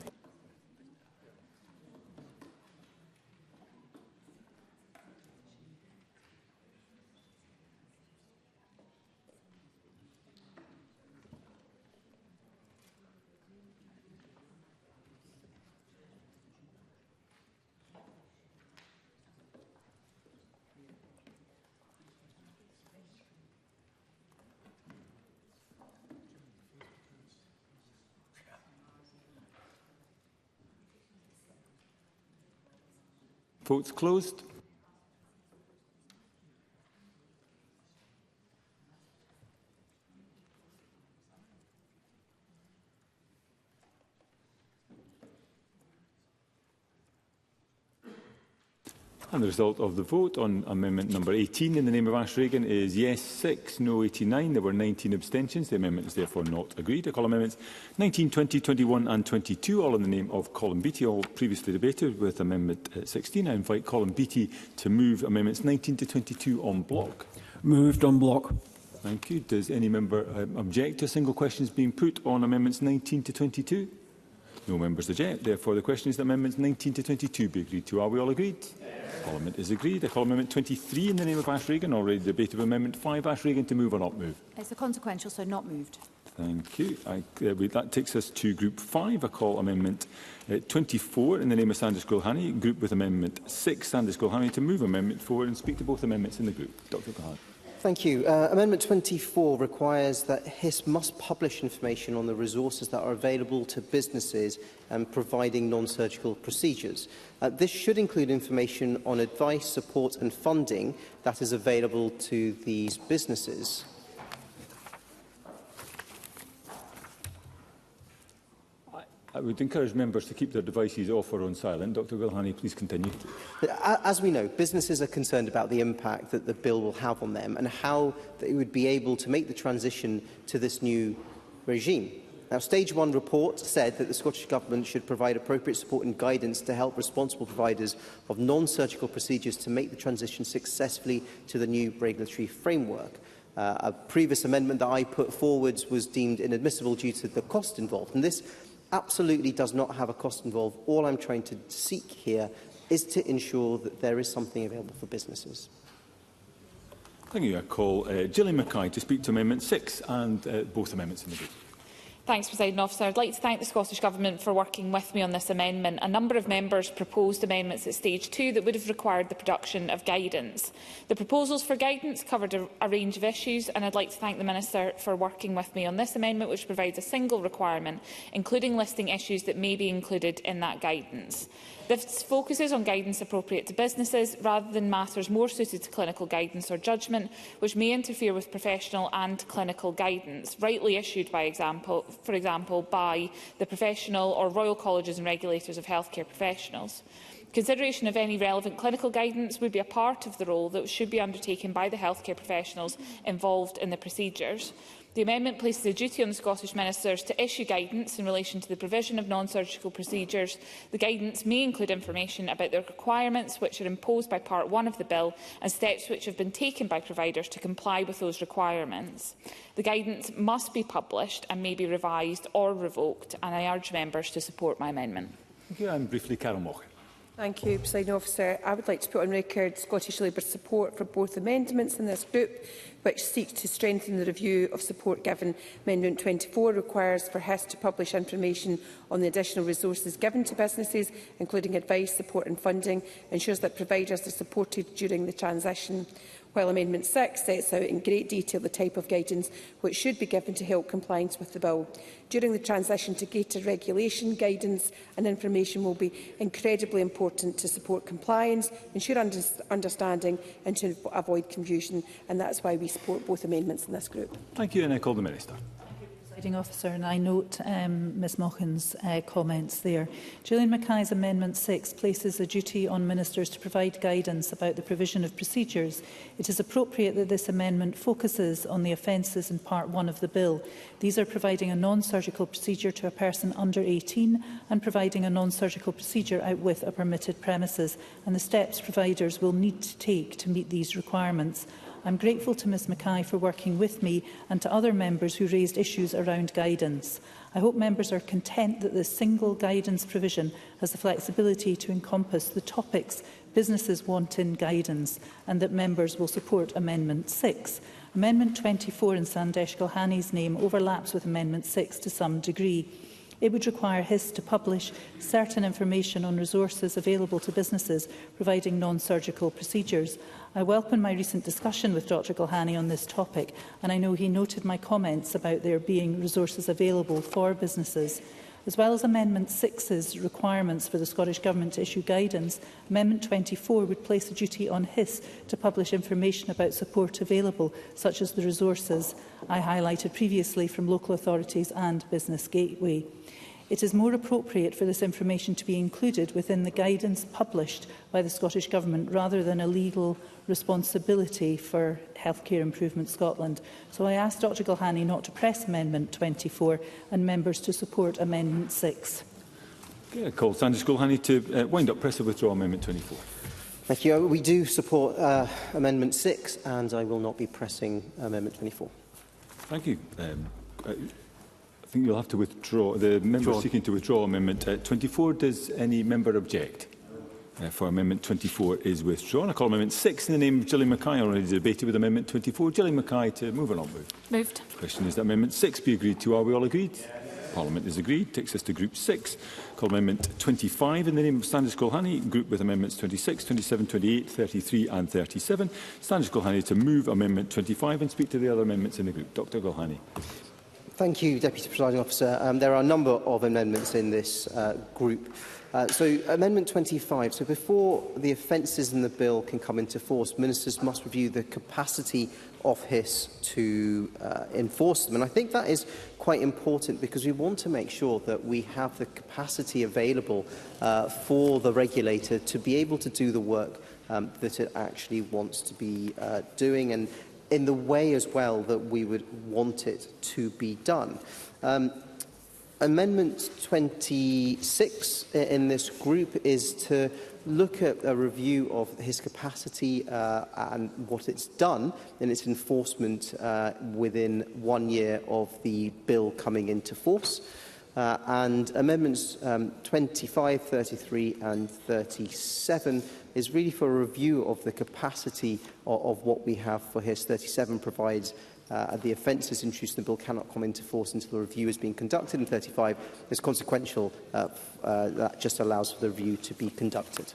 Votes closed. And the result of the vote on amendment number 18 in the name of Ash Regan is yes 6, no 89. There were 19 abstentions. The amendment is therefore not agreed. I call amendments 19, 20, 21 and 22, all in the name of Colin Beattie, all previously debated with amendment 16. I invite Colin Beattie to move amendments 19 to 22 en bloc. Moved en bloc. Thank you. Does any member object to single questions being put on amendments 19 to 22? No members object. Therefore, the question is that amendments 19 to 22 be agreed to. Are we all agreed? Parliament is agreed. I call Amendment 23 in the name of Ash Regan. Already debated with Amendment 5. Ash Regan, to move or not move? It's a consequential, so not moved. Thank you. That takes us to Group 5. I call Amendment 24 in the name of Sanders Gulhani. Group with Amendment 6. Sanders Gulhani to move Amendment 4 and speak to both amendments in the group. Dr Gulhani. Thank you. Amendment 24 requires that HIS must publish information on the resources that are available to businesses and providing non-surgical procedures. This should include information on advice, support and funding that is available to these businesses. I would encourage members to keep their devices off or on silent. Dr Gulhani, please continue. As we know, businesses are concerned about the impact that the bill will have on them and how they would be able to make the transition to this new regime. Now, Stage 1 report said that the Scottish Government should provide appropriate support and guidance to help responsible providers of non-surgical procedures to make the transition successfully to the new regulatory framework. A previous amendment that I put forward was deemed inadmissible due to the cost involved, and this absolutely does not have a cost involved. All I'm trying to seek here is to ensure that there is something available for businesses. Thank you. I call Gillian Mackay to speak to Amendment 6 and both amendments in the group. Thanks, President Officer. I'd like to thank the Scottish Government for working with me on this amendment. A number of members proposed amendments at Stage 2 that would have required the production of guidance. The proposals for guidance covered a range of issues, and I'd like to thank the Minister for working with me on this amendment, which provides a single requirement, including listing issues that may be included in that guidance. This focuses on guidance appropriate to businesses rather than matters more suited to clinical guidance or judgment, which may interfere with professional and clinical guidance, rightly issued, for example, by the professional or Royal Colleges and Regulators of Healthcare Professionals. Consideration of any relevant clinical guidance would be a part of the role that should be undertaken by the healthcare professionals involved in the procedures. The amendment places a duty on the Scottish Ministers to issue guidance in relation to the provision of non-surgical procedures. The guidance may include information about the requirements which are imposed by Part 1 of the Bill and steps which have been taken by providers to comply with those requirements. The guidance must be published and may be revised or revoked, and I urge members to support my amendment. Thank you. And briefly, Carol Mock. Thank you, Presiding Officer. I would like to put on record Scottish Labour's support for both amendments in this group, which seek to strengthen the review of support given. Amendment 24 requires for HIS to publish information on the additional resources given to businesses, including advice, support and funding, ensures that providers are supported during the transition, while Amendment 6 sets out in great detail the type of guidance which should be given to help compliance with the bill. During the transition to greater regulation, guidance and information will be incredibly important to support compliance, ensure understanding and to avoid confusion, and that's why we support both amendments in this group. Thank you, and I call the Minister. Presiding Officer, and I note Ms Mochan's comments there. Gillian Mackay's Amendment 6 places a duty on ministers to provide guidance about the provision of procedures. It is appropriate that this amendment focuses on the offences in Part 1 of the Bill. These are providing a non-surgical procedure to a person under 18 and providing a non-surgical procedure out with a permitted premises, and the steps providers will need to take to meet these requirements. I'm grateful to Ms Mackay for working with me and to other members who raised issues around guidance. I hope members are content that this single guidance provision has the flexibility to encompass the topics businesses want in guidance, and that members will support Amendment 6. Amendment 24 in Sandesh Gulhani's name overlaps with Amendment 6 to some degree. It would require HIS to publish certain information on resources available to businesses providing non-surgical procedures. I welcome my recent discussion with Dr Gulhani on this topic, and I know he noted my comments about there being resources available for businesses. As well as Amendment 6's requirements for the Scottish Government to issue guidance, Amendment 24 would place a duty on HIS to publish information about support available, such as the resources I highlighted previously from local authorities and Business Gateway. It is more appropriate for this information to be included within the guidance published by the Scottish Government rather than a legal responsibility for Healthcare Improvement Scotland. So I ask Dr Gulhani not to press Amendment 24 and members to support Amendment 6. Okay, I call Sandesh Gulhani to wind up, press or withdraw Amendment 24. Thank you. We do support Amendment 6, and I will not be pressing Amendment 24. Thank you. I think you'll have to withdraw. The member seeking to withdraw Amendment 24. Does any member object? For Amendment 24 is withdrawn. I call Amendment 6 in the name of Gillian Mackay, already debated with Amendment 24. Gillian Mackay to move or not move? Moved. The question is that Amendment 6 be agreed to. Are we all agreed? Parliament is agreed. Takes us to Group 6. Call Amendment 25 in the name of Sandesh Gulhani, group with Amendments 26, 27, 28, 33 and 37. Sandesh Gulhani to move Amendment 25 and speak to the other amendments in the group. Dr Gulhani. Thank you, Deputy Presiding Officer. There are a number of amendments in this group. So, Amendment 25. So, before the offences in the bill can come into force, ministers must review the capacity of HIS to enforce them. And I think that is quite important because we want to make sure that we have the capacity available for the regulator to be able to do the work that it actually wants to be doing, and in the way as well that we would want it to be done. Amendment 26 in this group is to look at a review of his capacity and what it's done in its enforcement within 1 year of the bill coming into force. And Amendments 25, 33 and 37 is really for a review of the capacity of what we have for HIS. 37 provides the offences introduced in the bill cannot come into force until the review has been conducted, and 35 is consequential. That just allows for the review to be conducted.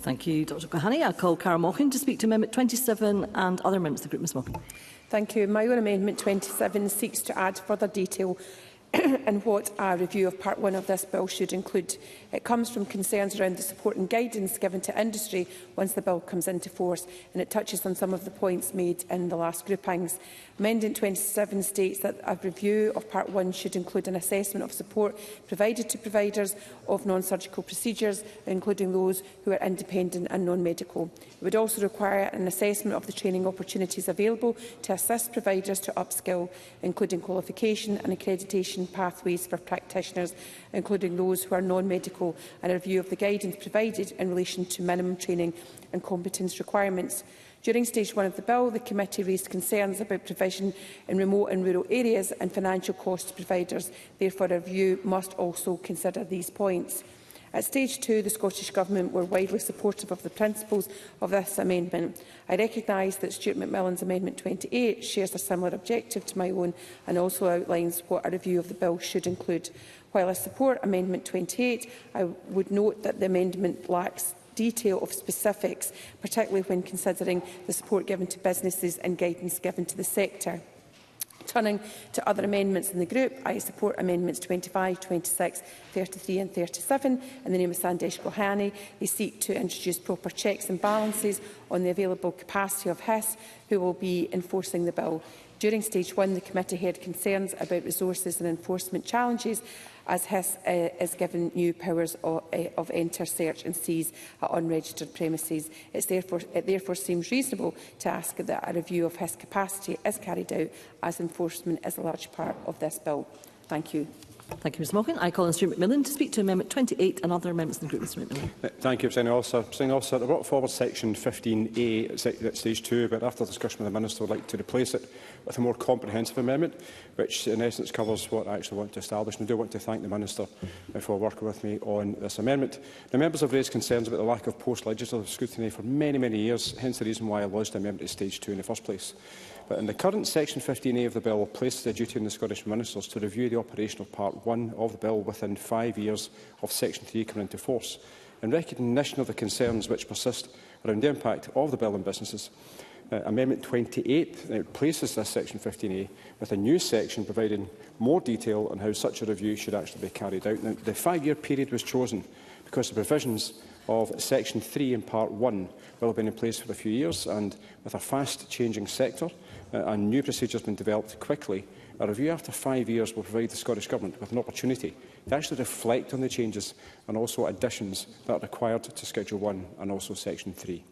Thank you, Dr Gulhani. I call Cara Mochan to speak to Amendment 27 and other members of the group. Ms Mochan. Thank you. My own Amendment 27 seeks to add further detail and what a review of Part 1 of this bill should include. It comes from concerns around the support and guidance given to industry once the bill comes into force, and it touches on some of the points made in the last groupings. Amendment 27 states that a review of Part 1 should include an assessment of support provided to providers of non-surgical procedures, including those who are independent and non-medical. It would also require an assessment of the training opportunities available to assist providers to upskill, including qualification and accreditation pathways for practitioners, including those who are non-medical, and a review of the guidance provided in relation to minimum training and competence requirements. During stage 1 of the bill, the committee raised concerns about provision in remote and rural areas and financial costs to providers. Therefore, a review must also consider these points. At stage 2, the Scottish Government were widely supportive of the principles of this amendment. I recognise that Stuart McMillan's Amendment 28 shares a similar objective to my own and also outlines what a review of the bill should include. While I support Amendment 28, I would note that the amendment lacks detail of specifics, particularly when considering the support given to businesses and guidance given to the sector. Turning to other amendments in the group, I support Amendments 25, 26, 33 and 37 in the name of Sandesh Gulhani. They seek to introduce proper checks and balances on the available capacity of HIS, who will be enforcing the bill. During stage 1, the committee had concerns about resources and enforcement challenges, as HIS is given new powers of enter, search and seize at unregistered premises. It therefore seems reasonable to ask that a review of HIS capacity is carried out, as enforcement is a large part of this bill. Thank you. Thank you, Ms Morgan. I call on Stuart McMillan to speak to Amendment 28 and other amendments in the group. Mr McMillan. Thank you, Presiding Officer. Presiding Officer, I brought forward section 15A at stage 2, but after discussion with the Minister, I would like to replace it with a more comprehensive amendment, which in essence covers what I actually want to establish. And I do want to thank the Minister for working with me on this amendment. Now, members have raised concerns about the lack of post-legislative scrutiny for many years, hence the reason why I lodged the amendment at stage 2 in the first place. But in the current section 15A of the bill places the duty on the Scottish Ministers to review the operation of Part 1 of the bill within 5 years of section 3 coming into force, in recognition of the concerns which persist around the impact of the bill on businesses. Amendment 28 places this section 15A with a new section providing more detail on how such a review should actually be carried out. Now, the 5-year period was chosen because the provisions of section 3 in part 1 will have been in place for a few years, and with a fast changing sector and new procedures being developed quickly, a review after 5 years will provide the Scottish Government with an opportunity to actually reflect on the changes and also additions that are required to Schedule 1 and also section 3.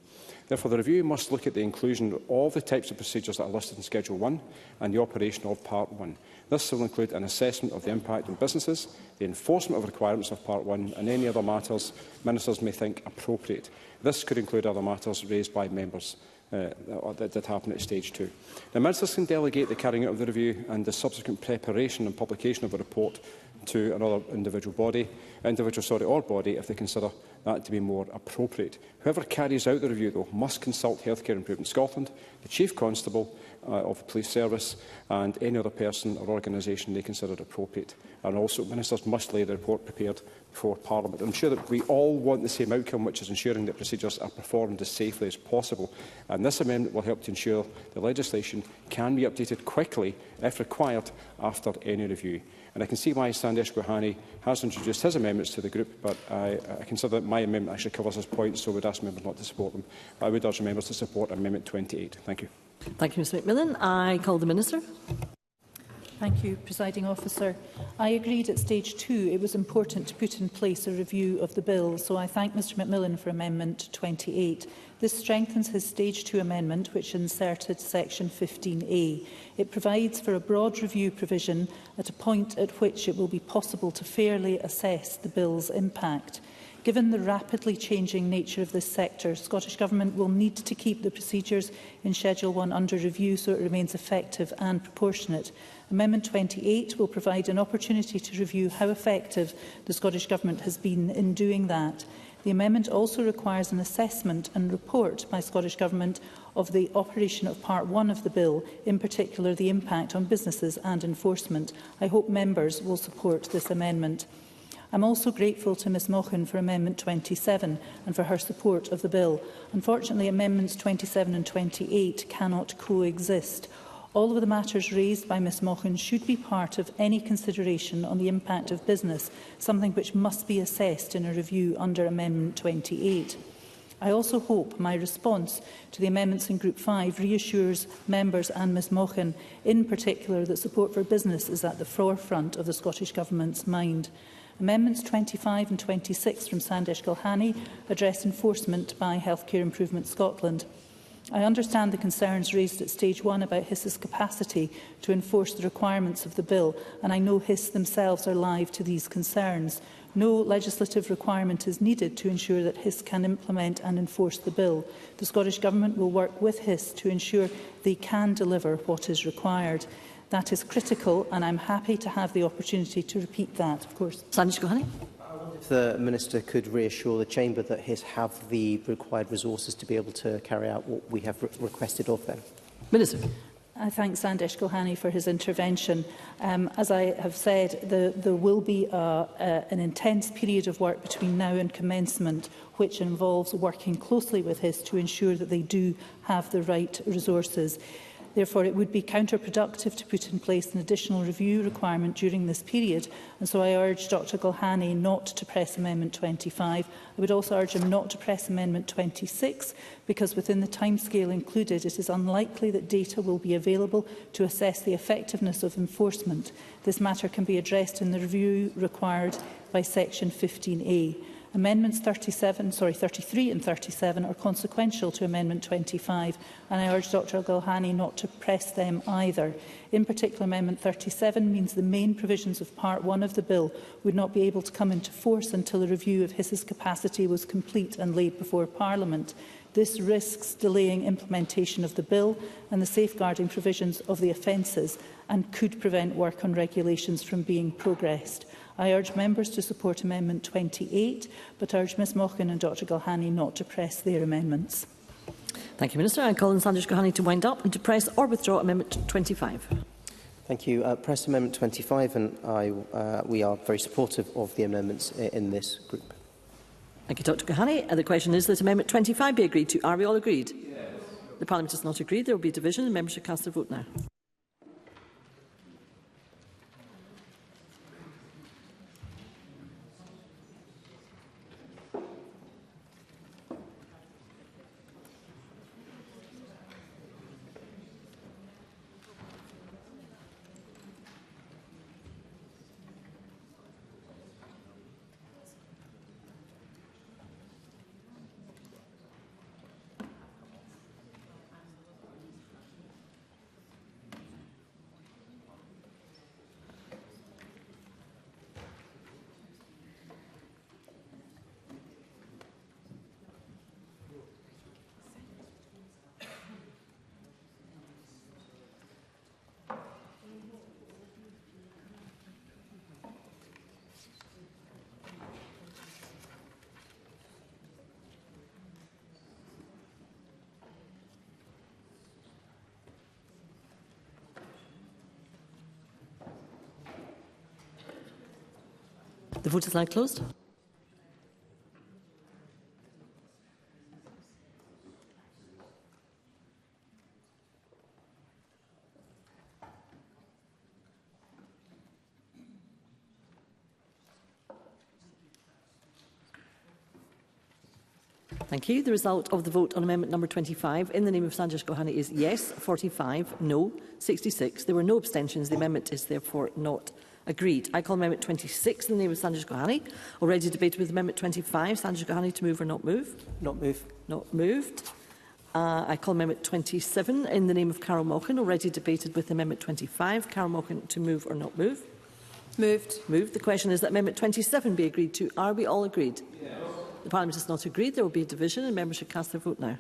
Therefore, the review must look at the inclusion of all the types of procedures that are listed in Schedule 1 and the operation of Part 1. This will include an assessment of the impact on businesses, the enforcement of requirements of Part 1 and any other matters Ministers may think appropriate. This could include other matters raised by members that happen at stage 2. Now, Ministers can delegate the carrying out of the review and the subsequent preparation and publication of a report to another individual body or body if they consider that to be more appropriate. Whoever carries out the review, though, must consult Healthcare Improvement Scotland, the Chief Constable of the Police Service and any other person or organisation they consider appropriate. And also, Ministers must lay the report prepared before Parliament. I'm sure that we all want the same outcome, which is ensuring that procedures are performed as safely as possible. And this amendment will help to ensure the legislation can be updated quickly, if required, after any review. And I can see why Sandesh Gohani has introduced his amendments to the group, but I consider that my amendment actually covers his points, so I would ask members not to support them. I would urge members to support Amendment 28. Thank you. Thank you, Mr McMillan. I call the Minister. Thank you, Presiding Officer. I agreed at stage 2 it was important to put in place a review of the bill, so I thank Mr McMillan for Amendment 28. This strengthens his stage 2 amendment, which inserted section 15A. It provides for a broad review provision at a point at which it will be possible to fairly assess the bill's impact. Given the rapidly changing nature of this sector, Scottish Government will need to keep the procedures in Schedule 1 under review so it remains effective and proportionate. Amendment 28 will provide an opportunity to review how effective the Scottish Government has been in doing that. The amendment also requires an assessment and report by Scottish Government of the operation of Part 1 of the bill, in particular the impact on businesses and enforcement. I hope members will support this amendment. I am also grateful to Ms Mochan for Amendment 27 and for her support of the bill. Unfortunately, Amendments 27 and 28 cannot coexist. All of the matters raised by Ms Mochan should be part of any consideration on the impact of business, something which must be assessed in a review under Amendment 28. I also hope my response to the amendments in Group 5 reassures members and Ms Mochan, in particular, that support for business is at the forefront of the Scottish Government's mind. Amendments 25 and 26 from Sandesh Gohani address enforcement by Healthcare Improvement Scotland. I understand the concerns raised at stage 1 about HIS's capacity to enforce the requirements of the bill, and I know HIS themselves are live to these concerns. No legislative requirement is needed to ensure that HIS can implement and enforce the bill. The Scottish Government will work with HIS to ensure they can deliver what is required. That is critical, and I'm happy to have the opportunity to repeat that, of course. Sandesh Gohani. If the Minister could reassure the Chamber that HIS have the required resources to be able to carry out what we have requested of them. Minister. I thank Sandesh Gohani for his intervention. As I have said, there will be an intense period of work between now and commencement, which involves working closely with HIS to ensure that they do have the right resources. Therefore, it would be counterproductive to put in place an additional review requirement during this period, and so I urge Dr Gulhani not to press Amendment 25. I would also urge him not to press Amendment 26, because within the timescale included, it is unlikely that data will be available to assess the effectiveness of enforcement. This matter can be addressed in the review required by Section 15A. Amendments 33 and 37 are consequential to Amendment 25, and I urge Dr Gulhani not to press them either. In particular, Amendment 37 means the main provisions of Part 1 of the bill would not be able to come into force until a review of his capacity was complete and laid before Parliament. This risks delaying implementation of the bill and the safeguarding provisions of the offences, and could prevent work on regulations from being progressed. I urge members to support Amendment 28, but urge Ms Mochan and Dr Gulhani not to press their amendments. Thank you, Minister. I call on Sandesh Gulhani to wind up and to press or withdraw Amendment 25. Thank you. Press Amendment 25, and we are very supportive of the amendments in this group. Thank you, Dr Gulhani. The question is that Amendment 25 be agreed to. Are we all agreed? Yes. The Parliament is not agreed. There will be division, and members should cast their vote now. The vote is now closed. Thank you. The result of the vote on amendment number 25 in the name of Sandesh Gulhani is yes 45, no 66. There were no abstentions. The amendment is therefore not agreed. I call Amendment 26 in the name of Sandesh Gulhani. Already debated with Amendment 25. Sandesh Gulhani to move or not move? Not move. Not moved. I call Amendment 27 in the name of Carol Mochan. Already debated with Amendment 25. Carol Mochan to move or not move? Moved. Moved. The question is that Amendment 27 be agreed to. Are we all agreed? Yes. The Parliament is not agreed. There will be a division, and members should cast their vote now.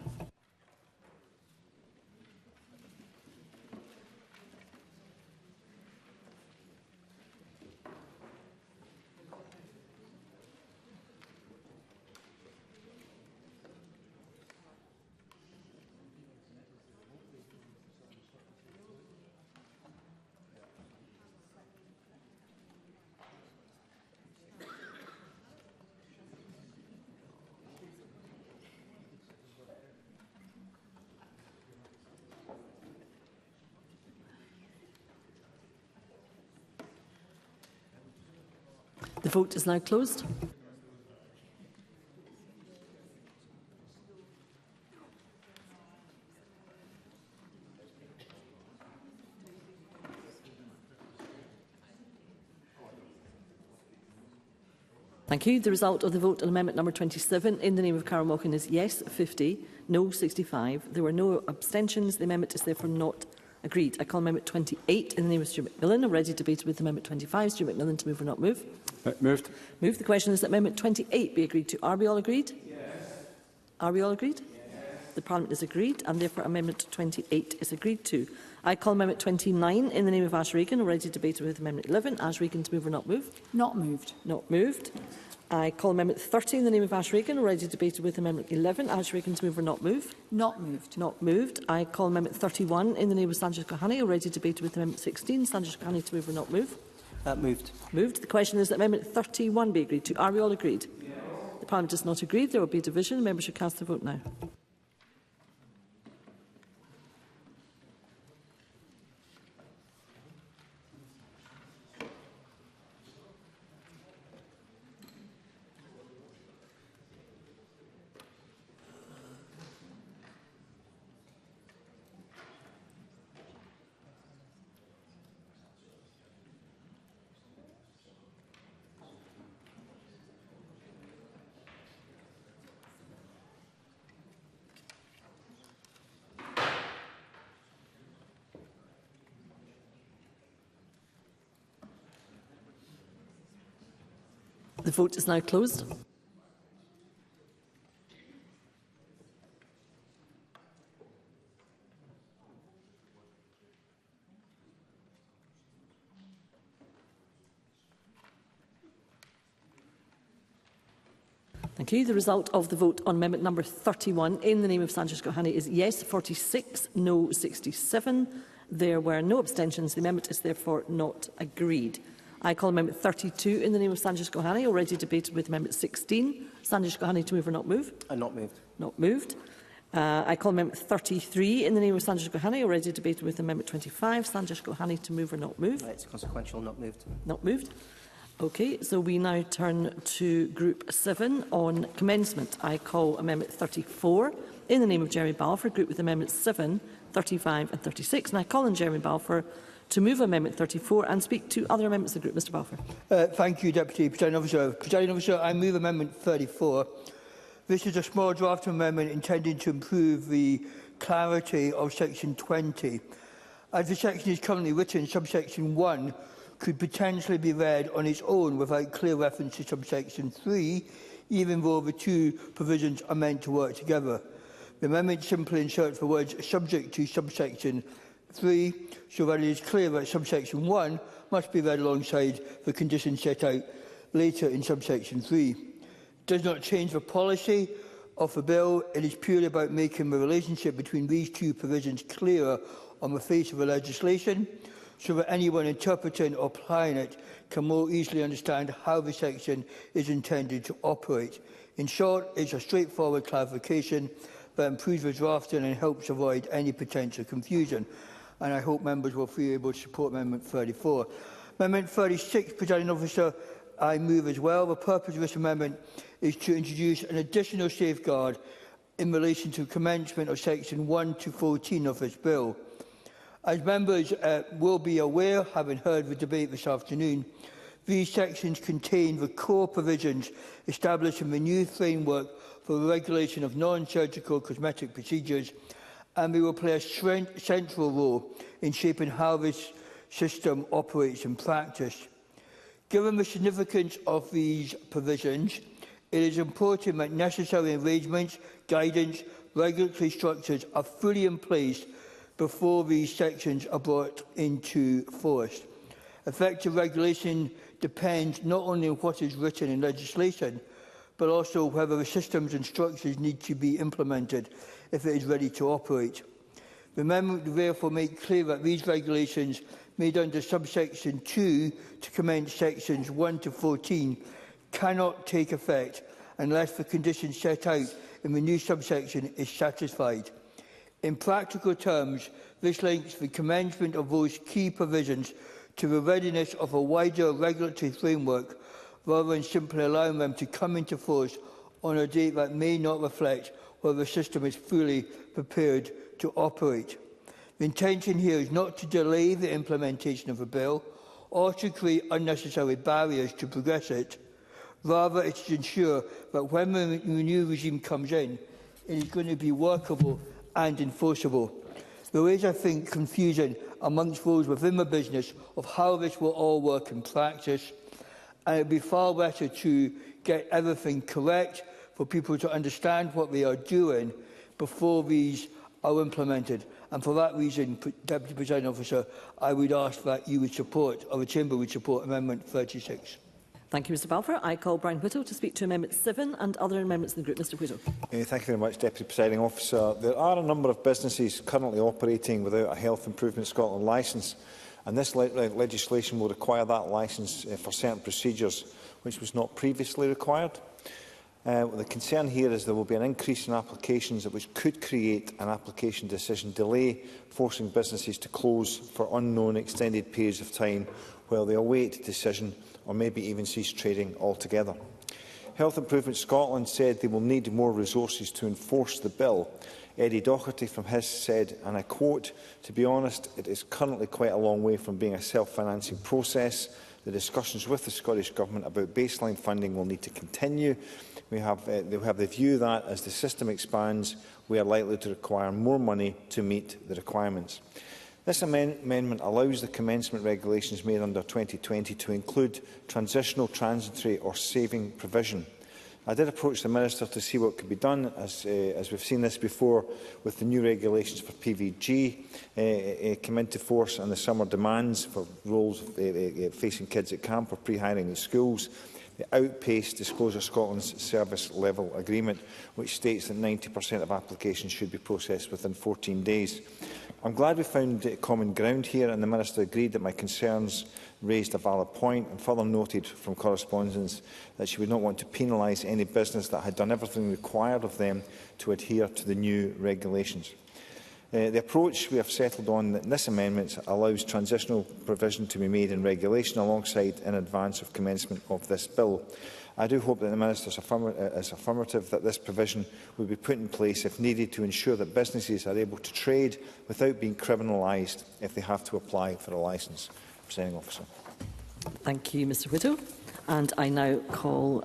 The vote is now closed. Thank you. The result of the vote on amendment number 27 in the name of Carol Mochan is yes 50, no 65. There were no abstentions. The amendment is therefore not agreed. I call Amendment 28 in the name of Stuart McMillan. Already debated with Amendment 25. Stuart McMillan to move or not move? Moved. Moved. The question is that Amendment 28 be agreed to. Are we all agreed? Yes. Are we all agreed? Yes. The Parliament is agreed, and therefore Amendment 28 is agreed to. I call Amendment 29 in the name of Ash Regan. Already debated with Amendment 11. Ash Regan to move or not move? Not moved. Not moved. I call Amendment 30 in the name of Ash Regan. Already debated with Amendment 11. Ash Regan to move or not move? Not moved. Not moved. I call Amendment 31 in the name of Sandesh Gulhani. Already debated with Amendment 16. Sandesh Gulhani to move or not move? Moved. Moved. The question is that Amendment 31 be agreed to. Are we all agreed? Yes. The Parliament is not agreed. There will be a division. Members should cast their vote now. The vote is now closed. Thank you. The result of the vote on amendment number 31 in the name of Sanjay Gohani is yes 46, no 67. There were no abstentions. The amendment is therefore not agreed. I call amendment 32 in the name of Sanjay Gohani, already debated with amendment 16. Sanjay Gohani to move or not move? Not moved. Not moved. I call amendment 33 in the name of Sanjay Gohani, already debated with amendment 25. Sanjay Gohani to move or not move? It's consequential, not moved. Not moved. Okay, so we now turn to Group 7 on commencement. I call Amendment 34 in the name of Jeremy Balfour, group with Amendments 7, 35 and 36. And I call on Jeremy Balfour to move Amendment 34 and speak to other amendments of the group. Mr Balfour. Thank you, Deputy Presiding Officer. Presiding Officer, I move Amendment 34. This is a small draft amendment intended to improve the clarity of Section 20. As the section is currently written, subsection 1 could potentially be read on its own without clear reference to subsection 3, even though the two provisions are meant to work together. The amendment simply inserts the words subject to subsection 3, so that it is clear that subsection 1 must be read alongside the conditions set out later in subsection 3. It does not change the policy of the bill. It is purely about making the relationship between these two provisions clearer on the face of the legislation, so that anyone interpreting or applying it can more easily understand how the section is intended to operate. In short, it's a straightforward clarification that improves the drafting and helps avoid any potential confusion. And I hope members will be able to support Amendment 34. Amendment 36, Presiding Officer, I move as well. The purpose of this amendment is to introduce an additional safeguard in relation to commencement of Section 1 to 14 of this bill. As members will be aware, having heard the debate this afternoon, these sections contain the core provisions establishing the new framework for the regulation of non-surgical cosmetic procedures, and they will play a central role in shaping how this system operates in practice. Given the significance of these provisions, it is important that necessary arrangements, guidance, regulatory structures are fully in place before these sections are brought into force. Effective regulation depends not only on what is written in legislation, but also whether the systems and structures need to be implemented if it is ready to operate. The amendment will therefore make clear that these regulations made under subsection 2 to commence sections 1 to 14 cannot take effect unless the conditions set out in the new subsection is satisfied. In practical terms, this links the commencement of those key provisions to the readiness of a wider regulatory framework, rather than simply allowing them to come into force on a date that may not reflect whether the system is fully prepared to operate. The intention here is not to delay the implementation of the bill or to create unnecessary barriers to progress it. Rather, it is to ensure that when the new regime comes in, it is going to be workable and enforceable. There is, I think, confusion amongst those within the business of how this will all work in practice, and it would be far better to get everything correct for people to understand what they are doing before these are implemented. And for that reason, Deputy Presiding Officer, I would ask that you would support, or the Chamber would support, Amendment 36. Thank you, Mr Balfour. I call Brian Whittle to speak to Amendment 7 and other amendments in the group. Mr Whittle. Thank you very much, Deputy Presiding Officer. There are a number of businesses currently operating without a Health Improvement Scotland licence, and this legislation will require that licence for certain procedures which was not previously required. The concern here is there will be an increase in applications which could create an application decision delay, forcing businesses to close for unknown extended periods of time while they await decision or maybe even cease trading altogether. Health Improvement Scotland said they will need more resources to enforce the bill. Eddie Doherty from HIS said, and I quote, "To be honest, it is currently quite a long way from being a self-financing process. The discussions with the Scottish Government about baseline funding will need to continue. They have the view that as the system expands, we are likely to require more money to meet the requirements." This amendment allows the commencement regulations made under 2020 to include transitional, transitory or saving provision. I did approach the Minister to see what could be done, as we've seen this before with the new regulations for PVG come into force and the summer demands for roles facing kids at camp or pre-hiring in schools. The outpaced Disclosure Scotland's service level agreement, which states that 90% of applications should be processed within 14 days. I'm glad we found common ground here, and the Minister agreed that my concerns raised a valid point and further noted from correspondence that she would not want to penalise any business that had done everything required of them to adhere to the new regulations. The approach we have settled on in this amendment allows transitional provision to be made in regulation alongside in advance of commencement of this bill. I do hope that the Minister is affirmative that this provision will be put in place if needed to ensure that businesses are able to trade without being criminalised if they have to apply for a licence. Presiding Officer. Thank you, Mr Whittle. And I now call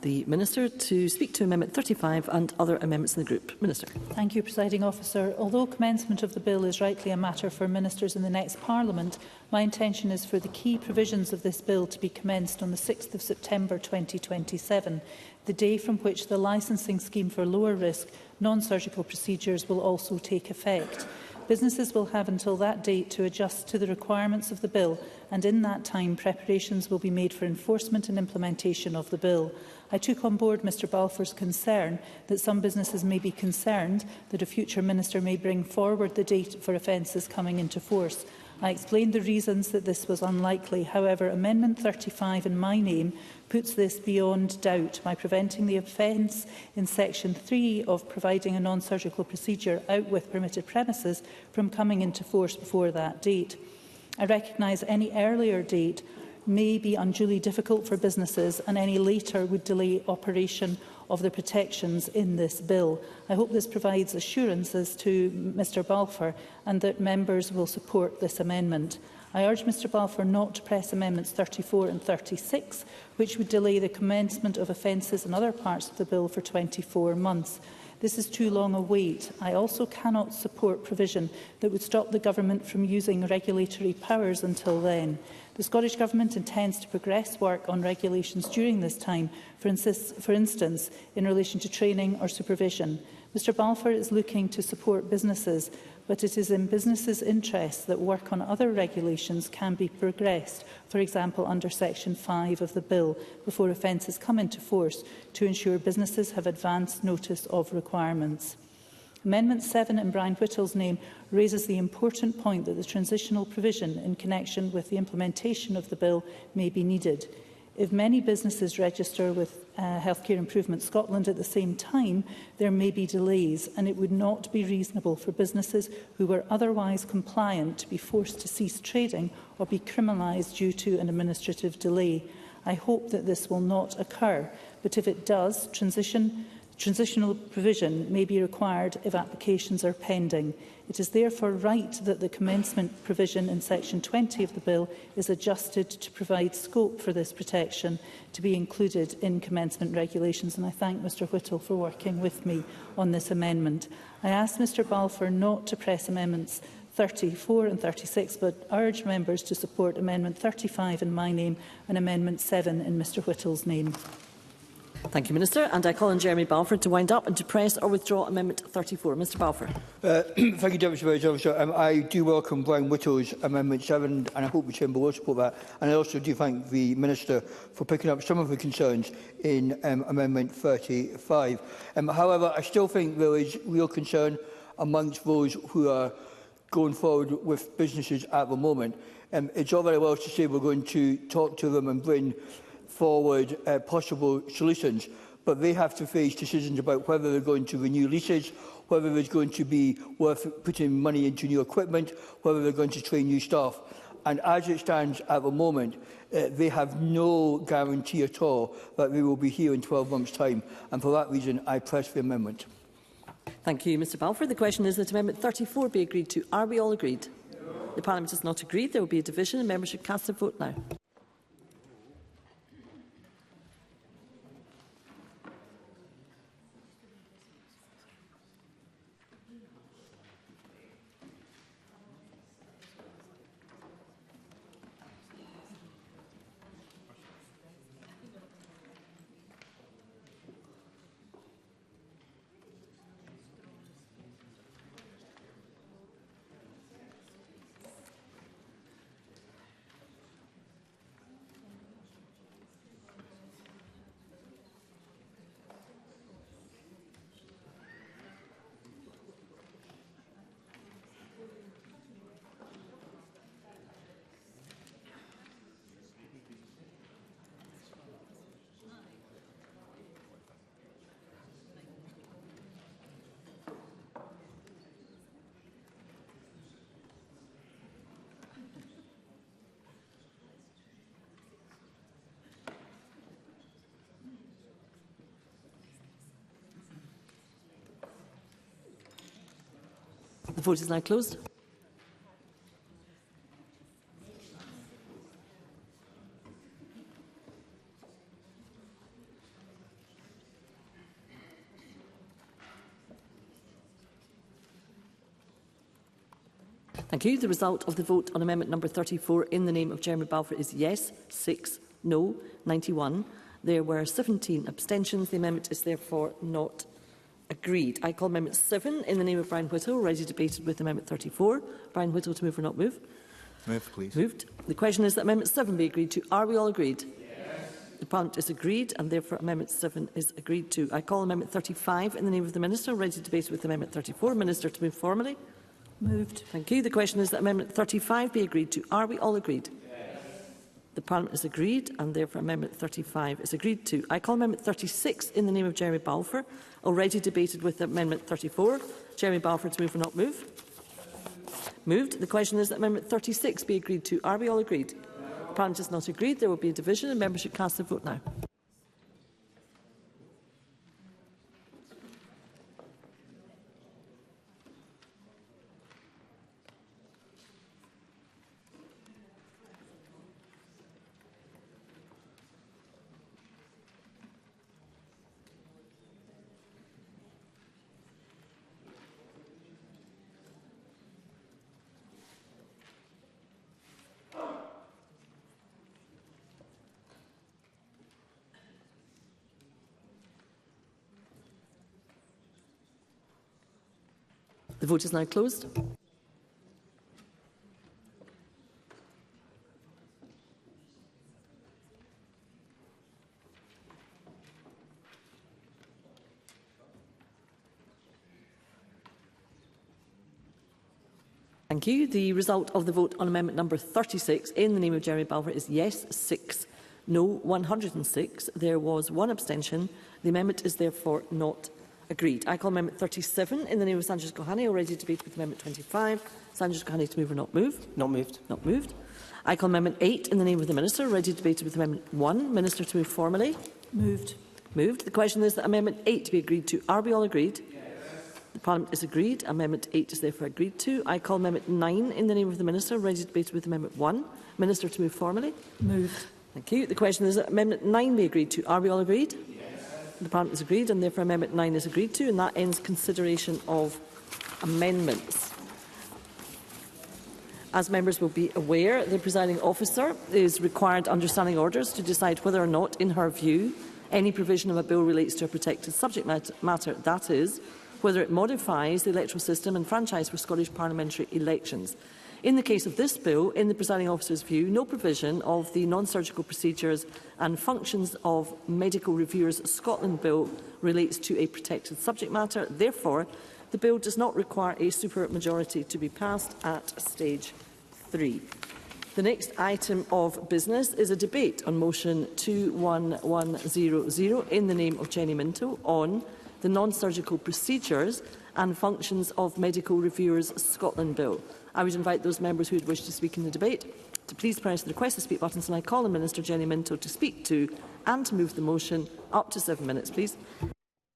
the Minister to speak to Amendment 35 and other amendments in the group. Minister. Thank you, Presiding Officer. Although commencement of the bill is rightly a matter for ministers in the next Parliament, my intention is for the key provisions of this bill to be commenced on the 6th of September 2027, the day from which the licensing scheme for lower risk non-surgical procedures will also take effect. Businesses will have until that date to adjust to the requirements of the bill, and in that time preparations will be made for enforcement and implementation of the bill. I took on board Mr Balfour's concern that some businesses may be concerned that a future minister may bring forward the date for offences coming into force. I explained the reasons that this was unlikely. However, Amendment 35 in my name puts this beyond doubt by preventing the offence in Section 3 of providing a non-surgical procedure out with permitted premises from coming into force before that date. I recognise any earlier date may be unduly difficult for businesses, and any later would delay operation of the protections in this bill. I hope this provides assurances to Mr Balfour and that members will support this amendment. I urge Mr Balfour not to press Amendments 34 and 36, which would delay the commencement of offences in other parts of the bill for 24 months. This is too long a wait. I also cannot support provision that would stop the Government from using regulatory powers until then. The Scottish Government intends to progress work on regulations during this time, for instance, in relation to training or supervision. Mr Balfour is looking to support businesses, but it is in businesses' interests that work on other regulations can be progressed, for example under Section 5 of the bill, before offences come into force, to ensure businesses have advance notice of requirements. Amendment 7 in Brian Whittle's name raises the important point that the transitional provision in connection with the implementation of the bill may be needed. If many businesses register with Healthcare Improvement Scotland at the same time, there may be delays, and it would not be reasonable for businesses who were otherwise compliant to be forced to cease trading or be criminalised due to an administrative delay. I hope that this will not occur, but if it does, transitional provision may be required if applications are pending. It is therefore right that the commencement provision in Section 20 of the bill is adjusted to provide scope for this protection to be included in commencement regulations, and I thank Mr Whittle for working with me on this amendment. I ask Mr Balfour not to press Amendments 34 and 36, but urge members to support Amendment 35 in my name and Amendment 7 in Mr Whittle's name. Thank you, Minister. And I call on Jeremy Balfour to wind up and to press or withdraw Amendment 34. Mr Balfour. Thank you, Deputy Presiding Officer. I do welcome Brian Whittle's Amendment 7, and I hope the Chamber will support that. And I also do thank the Minister for picking up some of the concerns in Amendment 35. However, I still think there is real concern amongst those who are going forward with businesses at the moment. It's all very well to say we're going to talk to them and bring forward possible solutions, but they have to face decisions about whether they're going to renew leases, whether it's going to be worth putting money into new equipment, whether they're going to train new staff. And as it stands at the moment, they have no guarantee at all that they will be here in 12 months' time. And for that reason, I press the amendment. Thank you, Mr Balfour. The question is that Amendment 34 be agreed to. Are we all agreed? No. The Parliament is not agreed. There will be a division, and members should cast their vote now. The vote is now closed. Thank you. The result of the vote on amendment number 34 in the name of Jeremy Balfour is yes, 6, no, 91. There were 17 abstentions. The amendment is therefore not agreed. I call Amendment 7 in the name of Brian Whittle, already debated with Amendment 34. Brian Whittle, to move or not move? Move, please. Moved. The question is that Amendment 7 be agreed to. Are we all agreed? Yes. The Parliament is agreed, and therefore Amendment 7 is agreed to. I call Amendment 35 in the name of the Minister, already debated with Amendment 34. Minister, to move formally? Moved. Thank you. The question is that Amendment 35 be agreed to. Are we all agreed? Yes. The Parliament is agreed, and therefore Amendment 35 is agreed to. I call Amendment 36 in the name of Jeremy Balfour, already debated with Amendment 34. Jeremy Balfour, to move or not move? Moved. The question is that Amendment 36 be agreed to. Are we all agreed? The Parliament is not agreed. There will be a division, and members should cast their vote now. The vote is now closed. Thank you. The result of the vote on amendment number 36 in the name of Jeremy Balfour is yes, 6, no, 106. There was 1 abstention. The amendment is therefore not agreed. I call Amendment 37 in the name of Sanjay Gohani, already debated with Amendment 25. Sanjay Gohani, to move or not move? Not moved. Not moved. I call Amendment 8 in the name of the Minister, already debated with Amendment 1. Minister, to move formally? Moved. Moved. The question is that Amendment 8 to be agreed to. Are we all agreed? Yes. The Parliament is agreed. Amendment 8 is therefore agreed to. I call Amendment 9 in the name of the Minister, already debated with Amendment 1. Minister, to move formally? Moved. Thank you. The question is that Amendment 9 be agreed to. Are we all agreed? The Parliament is agreed, and therefore Amendment 9 is agreed to, and that ends consideration of amendments. As members will be aware, the presiding officer is required under standing orders to decide whether or not, in her view, any provision of a bill relates to a protected subject matter, that is, whether it modifies the electoral system and franchise for Scottish parliamentary elections. In the case of this bill, in the presiding officer's view, no provision of the Non-Surgical Procedures and Functions of Medical Reviewers Scotland Bill relates to a protected subject matter. Therefore, the bill does not require a supermajority to be passed at stage 3. The next item of business is a debate on motion 21100 in the name of Jenny Minto on the Non-Surgical Procedures and Functions of Medical Reviewers Scotland Bill. I would invite those members who would wish to speak in the debate to please press the request to speak buttons, and I call on Minister Jenny Minto to speak to and to move the motion. Up to 7 minutes, please.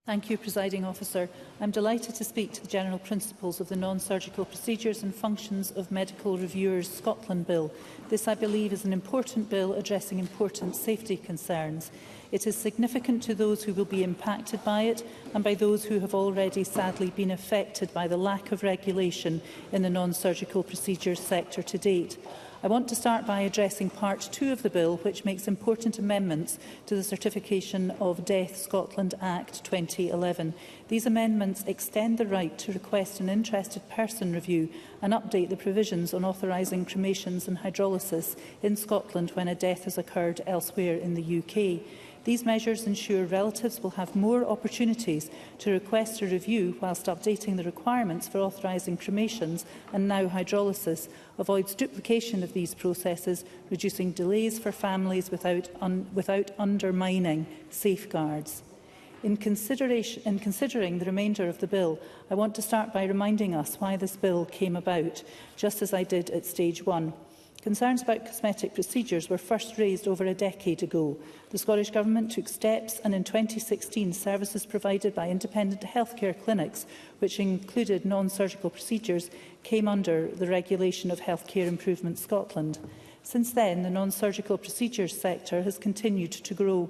Thank you, Presiding Officer. I am delighted to speak to the general principles of the Non-Surgical Procedures and Functions of Medical Reviewers Scotland Bill. This, I believe, is an important bill addressing important safety concerns. It is significant to those who will be impacted by it and by those who have already sadly been affected by the lack of regulation in the non-surgical procedures sector to date. I want to start by addressing Part 2 of the Bill, which makes important amendments to the Certification of Death Scotland Act 2011. These amendments extend the right to request an interested person review and update the provisions on authorising cremations and hydrolysis in Scotland when a death has occurred elsewhere in the UK. These measures ensure relatives will have more opportunities to request a review whilst updating the requirements for authorising cremations and now hydrolysis, avoids duplication of these processes, reducing delays for families without undermining safeguards. In considering the remainder of the bill, I want to start by reminding us why this bill came about, just as I did at stage 1. Concerns about cosmetic procedures were first raised over a decade ago. The Scottish Government took steps, and in 2016 services provided by independent healthcare clinics, which included non-surgical procedures, came under the regulation of Healthcare Improvement Scotland. Since then, the non-surgical procedures sector has continued to grow.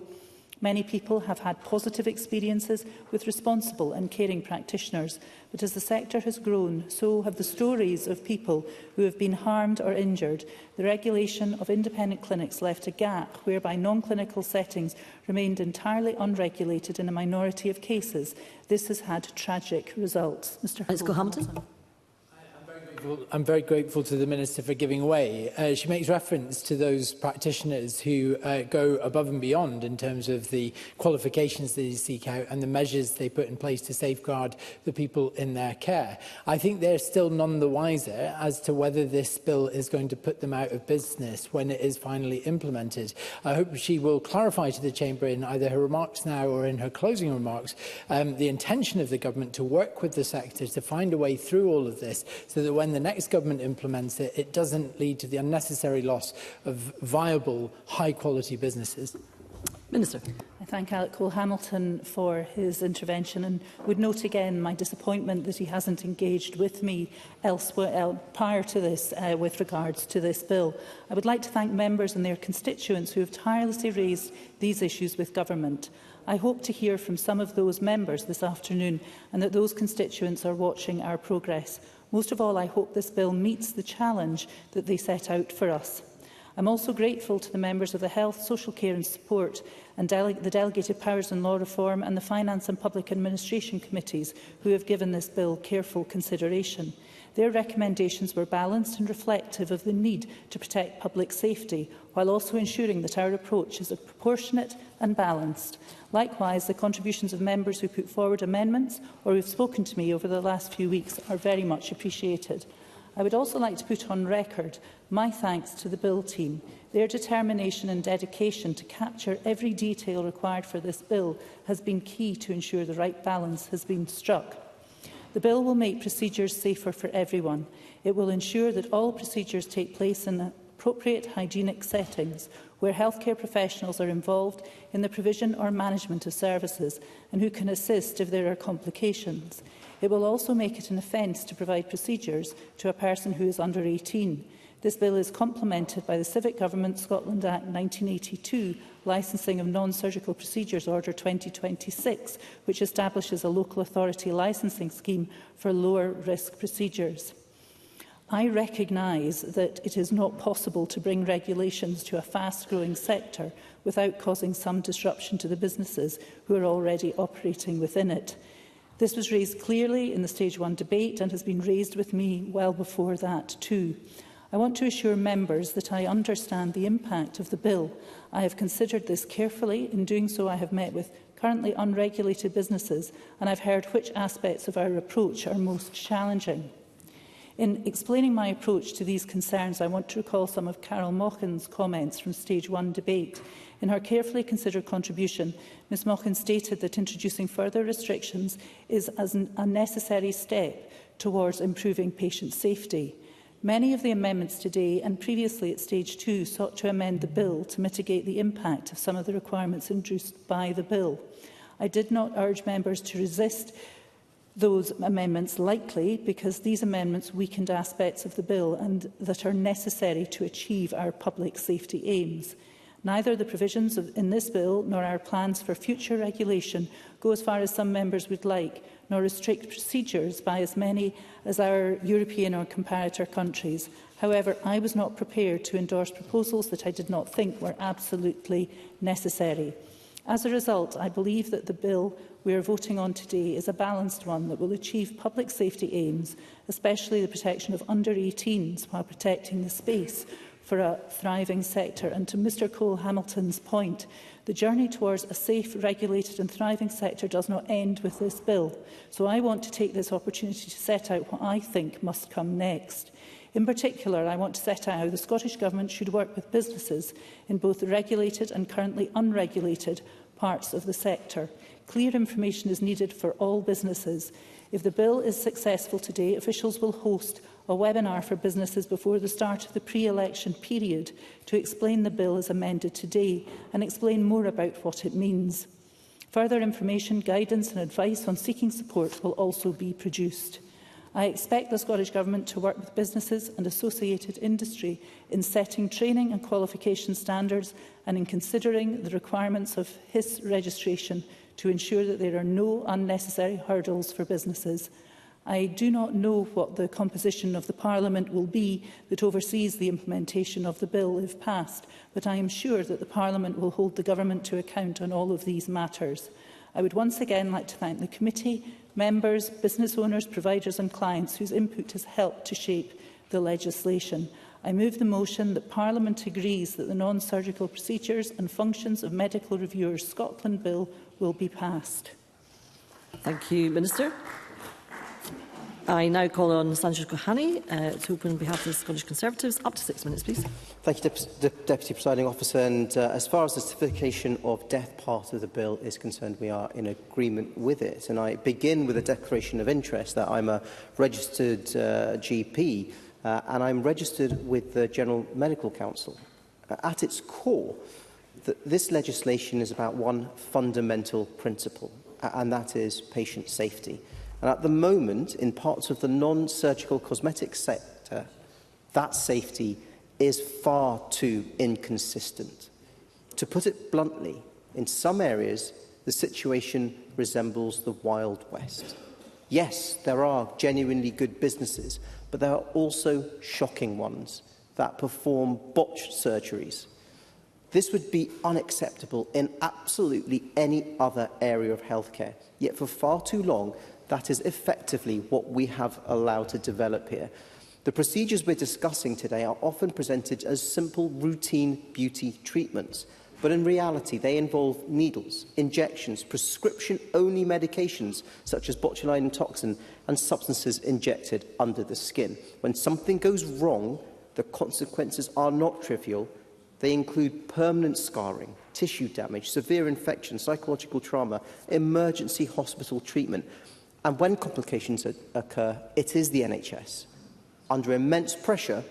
Many people have had positive experiences with responsible and caring practitioners, but as the sector has grown, so have the stories of people who have been harmed or injured. The regulation of independent clinics left a gap whereby non-clinical settings remained entirely unregulated in a minority of cases. This has had tragic results. Mr. Hamilton. I'm very grateful to the Minister for giving way. She makes reference to those practitioners who go above and beyond in terms of the qualifications they seek out and the measures they put in place to safeguard the people in their care. I think they're still none the wiser as to whether this bill is going to put them out of business when it is finally implemented. I hope she will clarify to the Chamber in either her remarks now or in her closing remarks the intention of the Government to work with the sector to find a way through all of this so that when the next government implements it, it doesn't lead to the unnecessary loss of viable, high-quality businesses. Minister. I thank Alec Cole-Hamilton for his intervention and would note again my disappointment that he hasn't engaged with me elsewhere prior to this with regards to this bill. I would like to thank members and their constituents who have tirelessly raised these issues with government. I hope to hear from some of those members this afternoon and that those constituents are watching our progress. Most of all, I hope this bill meets the challenge that they set out for us. I'm also grateful to the members of the Health, Social Care and Support and the Delegated Powers and Law Reform and the Finance and Public Administration Committees who have given this bill careful consideration. Their recommendations were balanced and reflective of the need to protect public safety, while also ensuring that our approach is proportionate and balanced. Likewise, the contributions of members who put forward amendments or who have spoken to me over the last few weeks are very much appreciated. I would also like to put on record my thanks to the Bill team. Their determination and dedication to capture every detail required for this bill has been key to ensure the right balance has been struck. The bill will make procedures safer for everyone. It will ensure that all procedures take place in appropriate hygienic settings where healthcare professionals are involved in the provision or management of services and who can assist if there are complications. It will also make it an offence to provide procedures to a person who is under 18. This bill is complemented by the Civic Government Scotland Act 1982 Licensing of Non-Surgical Procedures Order 2026, which establishes a local authority licensing scheme for lower risk procedures. I recognise that it is not possible to bring regulations to a fast-growing sector without causing some disruption to the businesses who are already operating within it. This was raised clearly in the Stage 1 debate and has been raised with me well before that too. I want to assure members that I understand the impact of the bill. I have considered this carefully. In doing so, I have met with currently unregulated businesses and I've heard which aspects of our approach are most challenging. In explaining my approach to these concerns, I want to recall some of Carol Mochan's comments from Stage 1 debate. In her carefully considered contribution, Ms Mochan stated that introducing further restrictions is a necessary step towards improving patient safety. Many of the amendments today and previously at Stage 2 sought to amend the bill to mitigate the impact of some of the requirements introduced by the bill. I did not urge members to resist those amendments lightly because these amendments weakened aspects of the bill and that are necessary to achieve our public safety aims. Neither the provisions in this bill nor our plans for future regulation go as far as some members would like, nor restrict procedures by as many as our European or comparator countries. However, I was not prepared to endorse proposals that I did not think were absolutely necessary. As a result, I believe that the bill we are voting on today is a balanced one that will achieve public safety aims, especially the protection of under-18s while protecting the space for a thriving sector. And to Mr Cole-Hamilton's point, the journey towards a safe, regulated and thriving sector does not end with this bill. So I want to take this opportunity to set out what I think must come next. In particular, I want to set out how the Scottish Government should work with businesses in both the regulated and currently unregulated parts of the sector. Clear information is needed for all businesses. If the bill is successful today, officials will host a webinar for businesses before the start of the pre-election period to explain the bill as amended today and explain more about what it means. Further information, guidance and advice on seeking support will also be produced. I expect the Scottish Government to work with businesses and associated industry in setting training and qualification standards and in considering the requirements of HIS registration to ensure that there are no unnecessary hurdles for businesses. I do not know what the composition of the Parliament will be that oversees the implementation of the bill if passed, but I am sure that the Parliament will hold the Government to account on all of these matters. I would once again like to thank the committee, members, business owners, providers and clients whose input has helped to shape the legislation. I move the motion that Parliament agrees that the Non-Surgical Procedures and Functions of Medical Reviewers Scotland Bill will be passed. Thank you, Minister. I now call on Sanjay Gohani to open on behalf of the Scottish Conservatives. Up to 6 minutes, please. Thank you, Deputy Presiding Officer. And as far as the certification of death part of the bill is concerned, we are in agreement with it. And I begin with a declaration of interest that I'm a registered GP and I'm registered with the General Medical Council. At its core, this legislation is about one fundamental principle, and that is patient safety. And at the moment, in parts of the non-surgical cosmetic sector, that safety is far too inconsistent. To put it bluntly, in some areas, the situation resembles the Wild West. Yes, there are genuinely good businesses, but there are also shocking ones that perform botched surgeries. This would be unacceptable in absolutely any other area of healthcare, yet for far too long, that is effectively what we have allowed to develop here. The procedures we're discussing today are often presented as simple, routine beauty treatments, but in reality they involve needles, injections, prescription-only medications such as botulinum toxin and substances injected under the skin. When something goes wrong, the consequences are not trivial. They include permanent scarring, tissue damage, severe infection, psychological trauma, emergency hospital treatment. And when complications occur, it is the NHS, under immense pressure,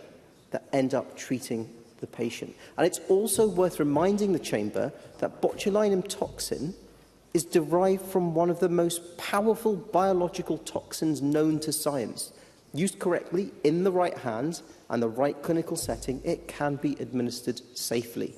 that end up treating the patient. And it's also worth reminding the Chamber that botulinum toxin is derived from one of the most powerful biological toxins known to science. Used correctly, in the right hands and the right clinical setting, it can be administered safely.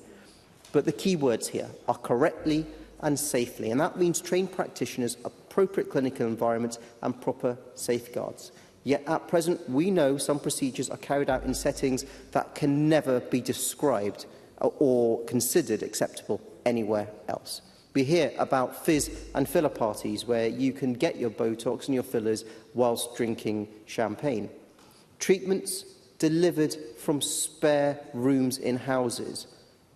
But the key words here are correctly and safely, and that means trained practitioners, appropriate clinical environments and proper safeguards. Yet at present, we know some procedures are carried out in settings that can never be described or considered acceptable anywhere else. We hear about fizz and filler parties where you can get your Botox and your fillers whilst drinking champagne. Treatments delivered from spare rooms in houses.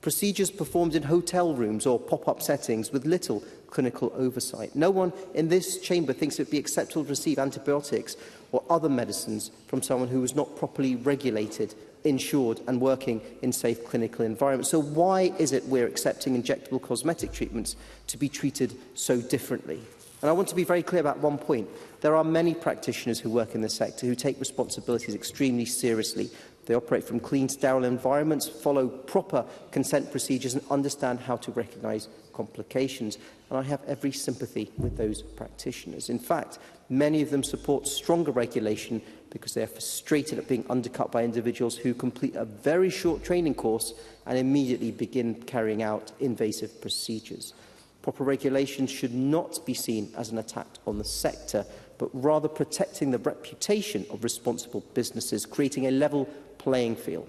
Procedures performed in hotel rooms or pop-up settings with little clinical oversight. No one in this chamber thinks it would be acceptable to receive antibiotics or other medicines from someone who was not properly regulated, insured and working in safe clinical environments. So why is it we're accepting injectable cosmetic treatments to be treated so differently? And I want to be very clear about one point. There are many practitioners who work in this sector who take responsibilities extremely seriously. They operate from clean, sterile environments, follow proper consent procedures and understand how to recognise complications. And I have every sympathy with those practitioners. In fact, many of them support stronger regulation because they are frustrated at being undercut by individuals who complete a very short training course and immediately begin carrying out invasive procedures. Proper regulations should not be seen as an attack on the sector, but rather protecting the reputation of responsible businesses, creating a level playing field.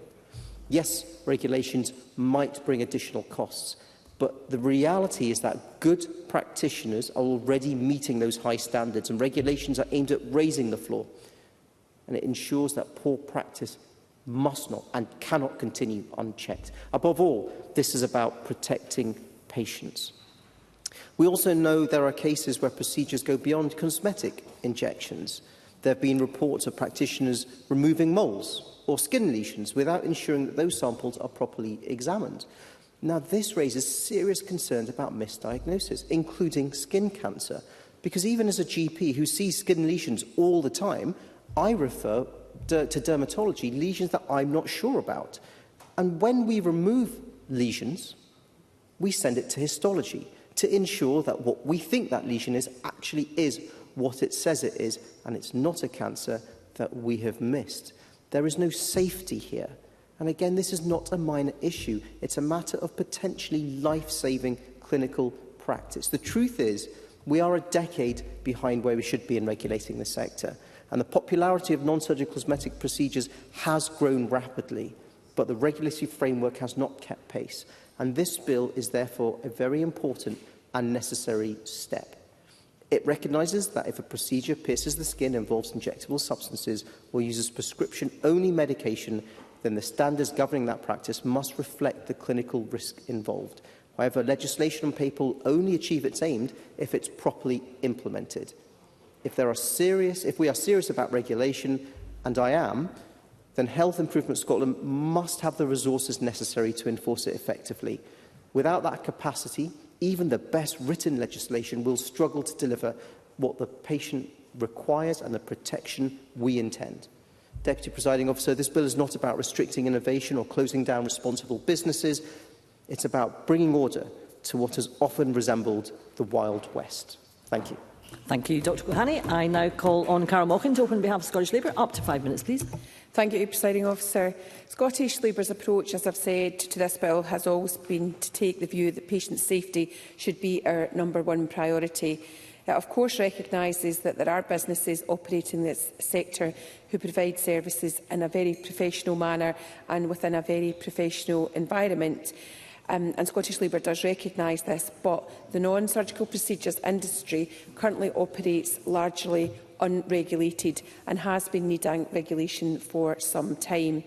Yes, regulations might bring additional costs, but the reality is that good practitioners are already meeting those high standards, and regulations are aimed at raising the floor. And it ensures that poor practice must not and cannot continue unchecked. Above all, this is about protecting patients. We also know there are cases where procedures go beyond cosmetic injections. There have been reports of practitioners removing moles or skin lesions without ensuring that those samples are properly examined. Now, this raises serious concerns about misdiagnosis, including skin cancer, because even as a GP who sees skin lesions all the time, I refer to dermatology lesions that I'm not sure about. And when we remove lesions, we send it to histology to ensure that what we think that lesion is actually is what it says it is, and it's not a cancer that we have missed. There is no safety here. And again, this is not a minor issue. It's a matter of potentially life-saving clinical practice. The truth is, we are a decade behind where we should be in regulating this sector. And the popularity of non-surgical cosmetic procedures has grown rapidly, but the regulatory framework has not kept pace. And this bill is therefore a very important and necessary step. It recognises that if a procedure pierces the skin, involves injectable substances or uses prescription-only medication, then the standards governing that practice must reflect the clinical risk involved. However, legislation on paper will only achieve its aim if it's properly implemented. If we are serious about regulation, and I am, then Health Improvement Scotland must have the resources necessary to enforce it effectively. Without that capacity, even the best written legislation will struggle to deliver what the patient requires and the protection we intend. Deputy Presiding Officer, this bill is not about restricting innovation or closing down responsible businesses. It's about bringing order to what has often resembled the Wild West. Thank you. Thank you, Dr Gulhani. I now call on Carol Mockin to open on behalf of Scottish Labour. Up to 5 minutes, please. Thank you, Presiding Officer. Scottish Labour's approach, as I've said, to this bill has always been to take the view that patient safety should be our #1 priority. It of course recognises that there are businesses operating in this sector who provide services in a very professional manner and within a very professional environment. And Scottish Labour does recognise this, but the non-surgical procedures industry currently operates largely unregulated and has been needing regulation for some time.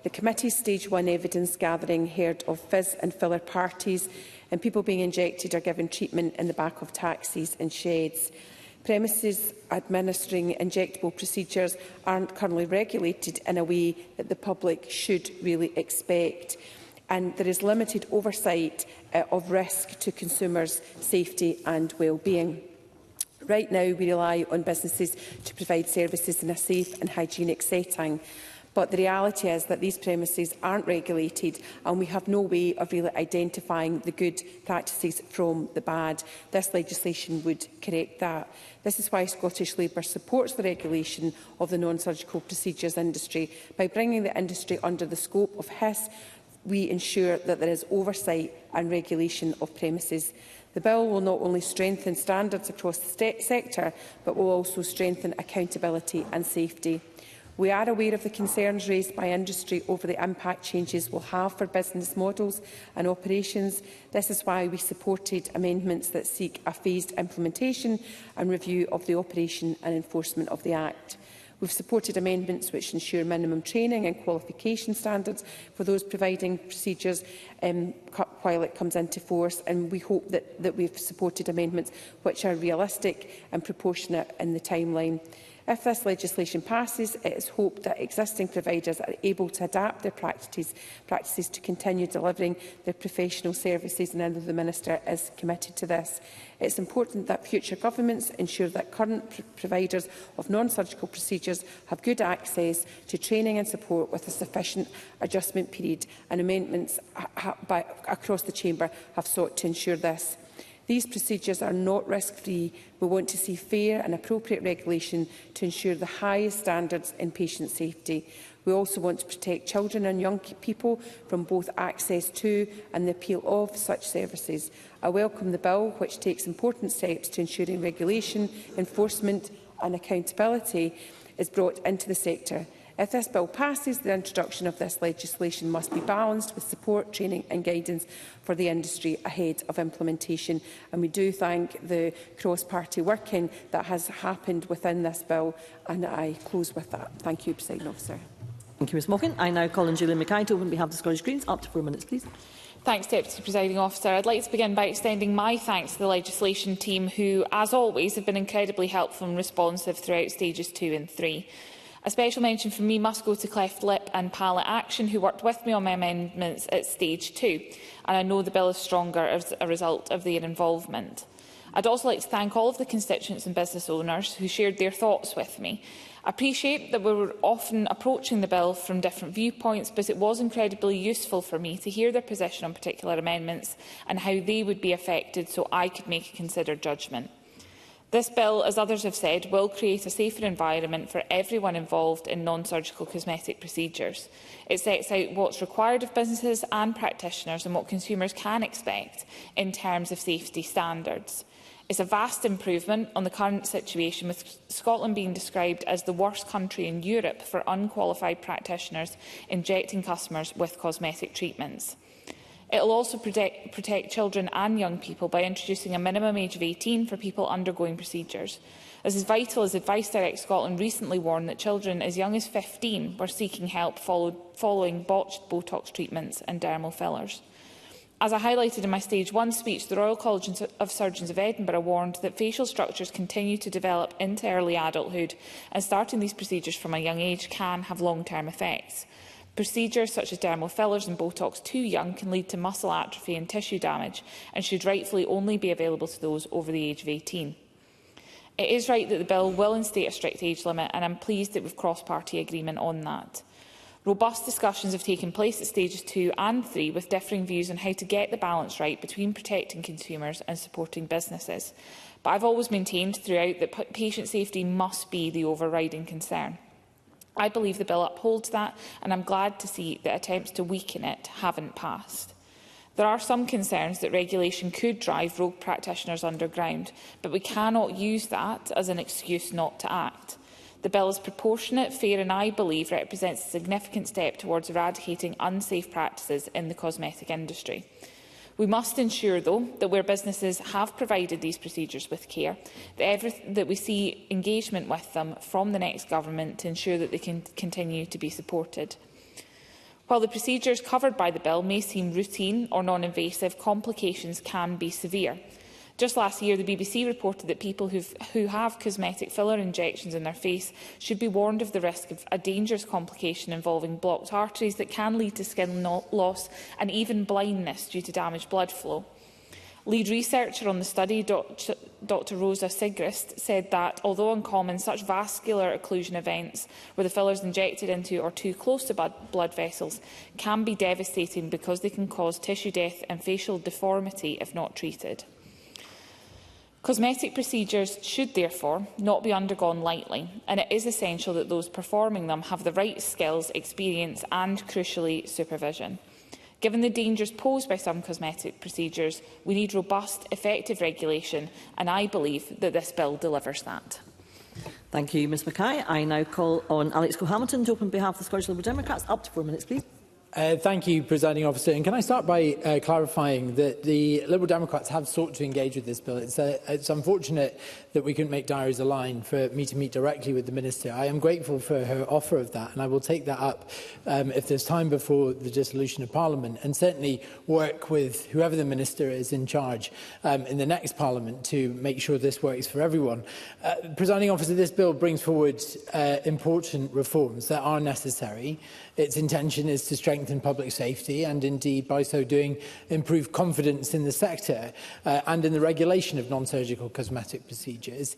The committee's Stage 1 evidence gathering heard of fizz and filler parties, and people being injected or given treatment in the back of taxis and sheds. Premises administering injectable procedures aren't currently regulated in a way that the public should really expect. And there is limited oversight of risk to consumers' safety and well-being. Right now, we rely on businesses to provide services in a safe and hygienic setting. But the reality is that these premises aren't regulated and we have no way of really identifying the good practices from the bad. This legislation would correct that. This is why Scottish Labour supports the regulation of the non-surgical procedures industry. By bringing the industry under the scope of HIS, we ensure that there is oversight and regulation of premises. The bill will not only strengthen standards across the sector, but will also strengthen accountability and safety. We are aware of the concerns raised by industry over the impact changes will have for business models and operations. This is why we supported amendments that seek a phased implementation and review of the operation and enforcement of the Act. We've supported amendments which ensure minimum training and qualification standards for those providing procedures while it comes into force, and we hope that we've supported amendments which are realistic and proportionate in the timeline. If this legislation passes, it is hoped that existing providers are able to adapt their practices to continue delivering their professional services, and I know the Minister is committed to this. It's important that future governments ensure that current providers of non-surgical procedures have good access to training and support with a sufficient adjustment period, and amendments across the Chamber have sought to ensure this. These procedures are not risk-free. We want to see fair and appropriate regulation to ensure the highest standards in patient safety. We also want to protect children and young people from both access to and the appeal of such services. I welcome the bill, which takes important steps to ensuring regulation, enforcement and accountability is brought into the sector. If this bill passes, the introduction of this legislation must be balanced with support, training and guidance for the industry ahead of implementation. And we do thank the cross-party working that has happened within this bill, and I close with that. Thank you, Presiding Officer. Thank you, Ms Mockin. I now call on Gillian Mackay to open on behalf of the Scottish Greens. Up to 4 minutes, please. Thanks, Deputy Presiding Officer. I'd like to begin by extending my thanks to the legislation team who, as always, have been incredibly helpful and responsive throughout stages 2 and 3. A special mention from me must go to Cleft Lip and Palate Action, who worked with me on my amendments at stage 2, and I know the bill is stronger as a result of their involvement. I'd also like to thank all of the constituents and business owners who shared their thoughts with me. I appreciate that we were often approaching the bill from different viewpoints, but it was incredibly useful for me to hear their position on particular amendments and how they would be affected so I could make a considered judgment. This bill, as others have said, will create a safer environment for everyone involved in non-surgical cosmetic procedures. It sets out what's required of businesses and practitioners and what consumers can expect in terms of safety standards. It's a vast improvement on the current situation, with Scotland being described as the worst country in Europe for unqualified practitioners injecting customers with cosmetic treatments. It will also protect children and young people by introducing a minimum age of 18 for people undergoing procedures. This is vital, as Advice Direct Scotland recently warned that children as young as 15 were seeking help following botched Botox treatments and dermal fillers. As I highlighted in my Stage 1 speech, the Royal College of Surgeons of Edinburgh warned that facial structures continue to develop into early adulthood, and starting these procedures from a young age can have long-term effects. Procedures such as dermal fillers and Botox too young can lead to muscle atrophy and tissue damage, and should rightfully only be available to those over the age of 18. It is right that the bill will instate a strict age limit, and I'm pleased that we've cross-party agreement on that. Robust discussions have taken place at stages 2 and 3, with differing views on how to get the balance right between protecting consumers and supporting businesses. But I've always maintained throughout that patient safety must be the overriding concern. I believe the bill upholds that, and I'm glad to see that attempts to weaken it haven't passed. There are some concerns that regulation could drive rogue practitioners underground, but we cannot use that as an excuse not to act. The bill is proportionate, fair and, I believe, represents a significant step towards eradicating unsafe practices in the cosmetic industry. We must ensure, though, that where businesses have provided these procedures with care, that we see engagement with them from the next government to ensure that they can continue to be supported. While the procedures covered by the bill may seem routine or non-invasive, complications can be severe. Just last year, the BBC reported that people who have cosmetic filler injections in their face should be warned of the risk of a dangerous complication involving blocked arteries that can lead to skin loss and even blindness due to damaged blood flow. Lead researcher on the study, Dr Rosa Sigrist, said that, although uncommon, such vascular occlusion events where the fillers injected into or too close to blood vessels can be devastating because they can cause tissue death and facial deformity if not treated. Cosmetic procedures should therefore not be undergone lightly, and it is essential that those performing them have the right skills, experience and, crucially, supervision. Given the dangers posed by some cosmetic procedures, we need robust, effective regulation, and I believe that this bill delivers that. Thank you, Ms Mackay. I now call on Alex Cole-Hamilton to open on behalf of the Scottish Liberal Democrats. Up to 4 minutes, please. Thank you, Presiding Officer. And can I start by clarifying that the Liberal Democrats have sought to engage with this bill. It's unfortunate that we couldn't make diaries align for me to meet directly with the Minister. I am grateful for her offer of that, and I will take that up if there's time before the dissolution of Parliament, and certainly work with whoever the Minister is in charge in the next Parliament to make sure this works for everyone. Presiding Officer, this bill brings forward important reforms that are necessary. Its intention is to strengthen public safety and, indeed, by so doing, improve confidence in the sector and in the regulation of non-surgical cosmetic procedures.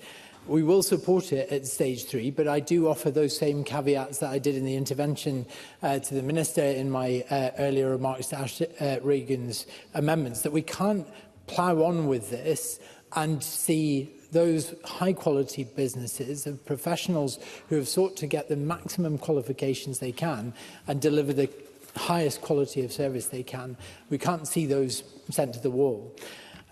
We will support it at stage 3, but I do offer those same caveats that I did in the intervention to the Minister in my earlier remarks to Ash Regan's amendments, that we can't plough on with this and see those high-quality businesses and professionals who have sought to get the maximum qualifications they can and deliver the highest quality of service they can. We can't see those sent to the wall.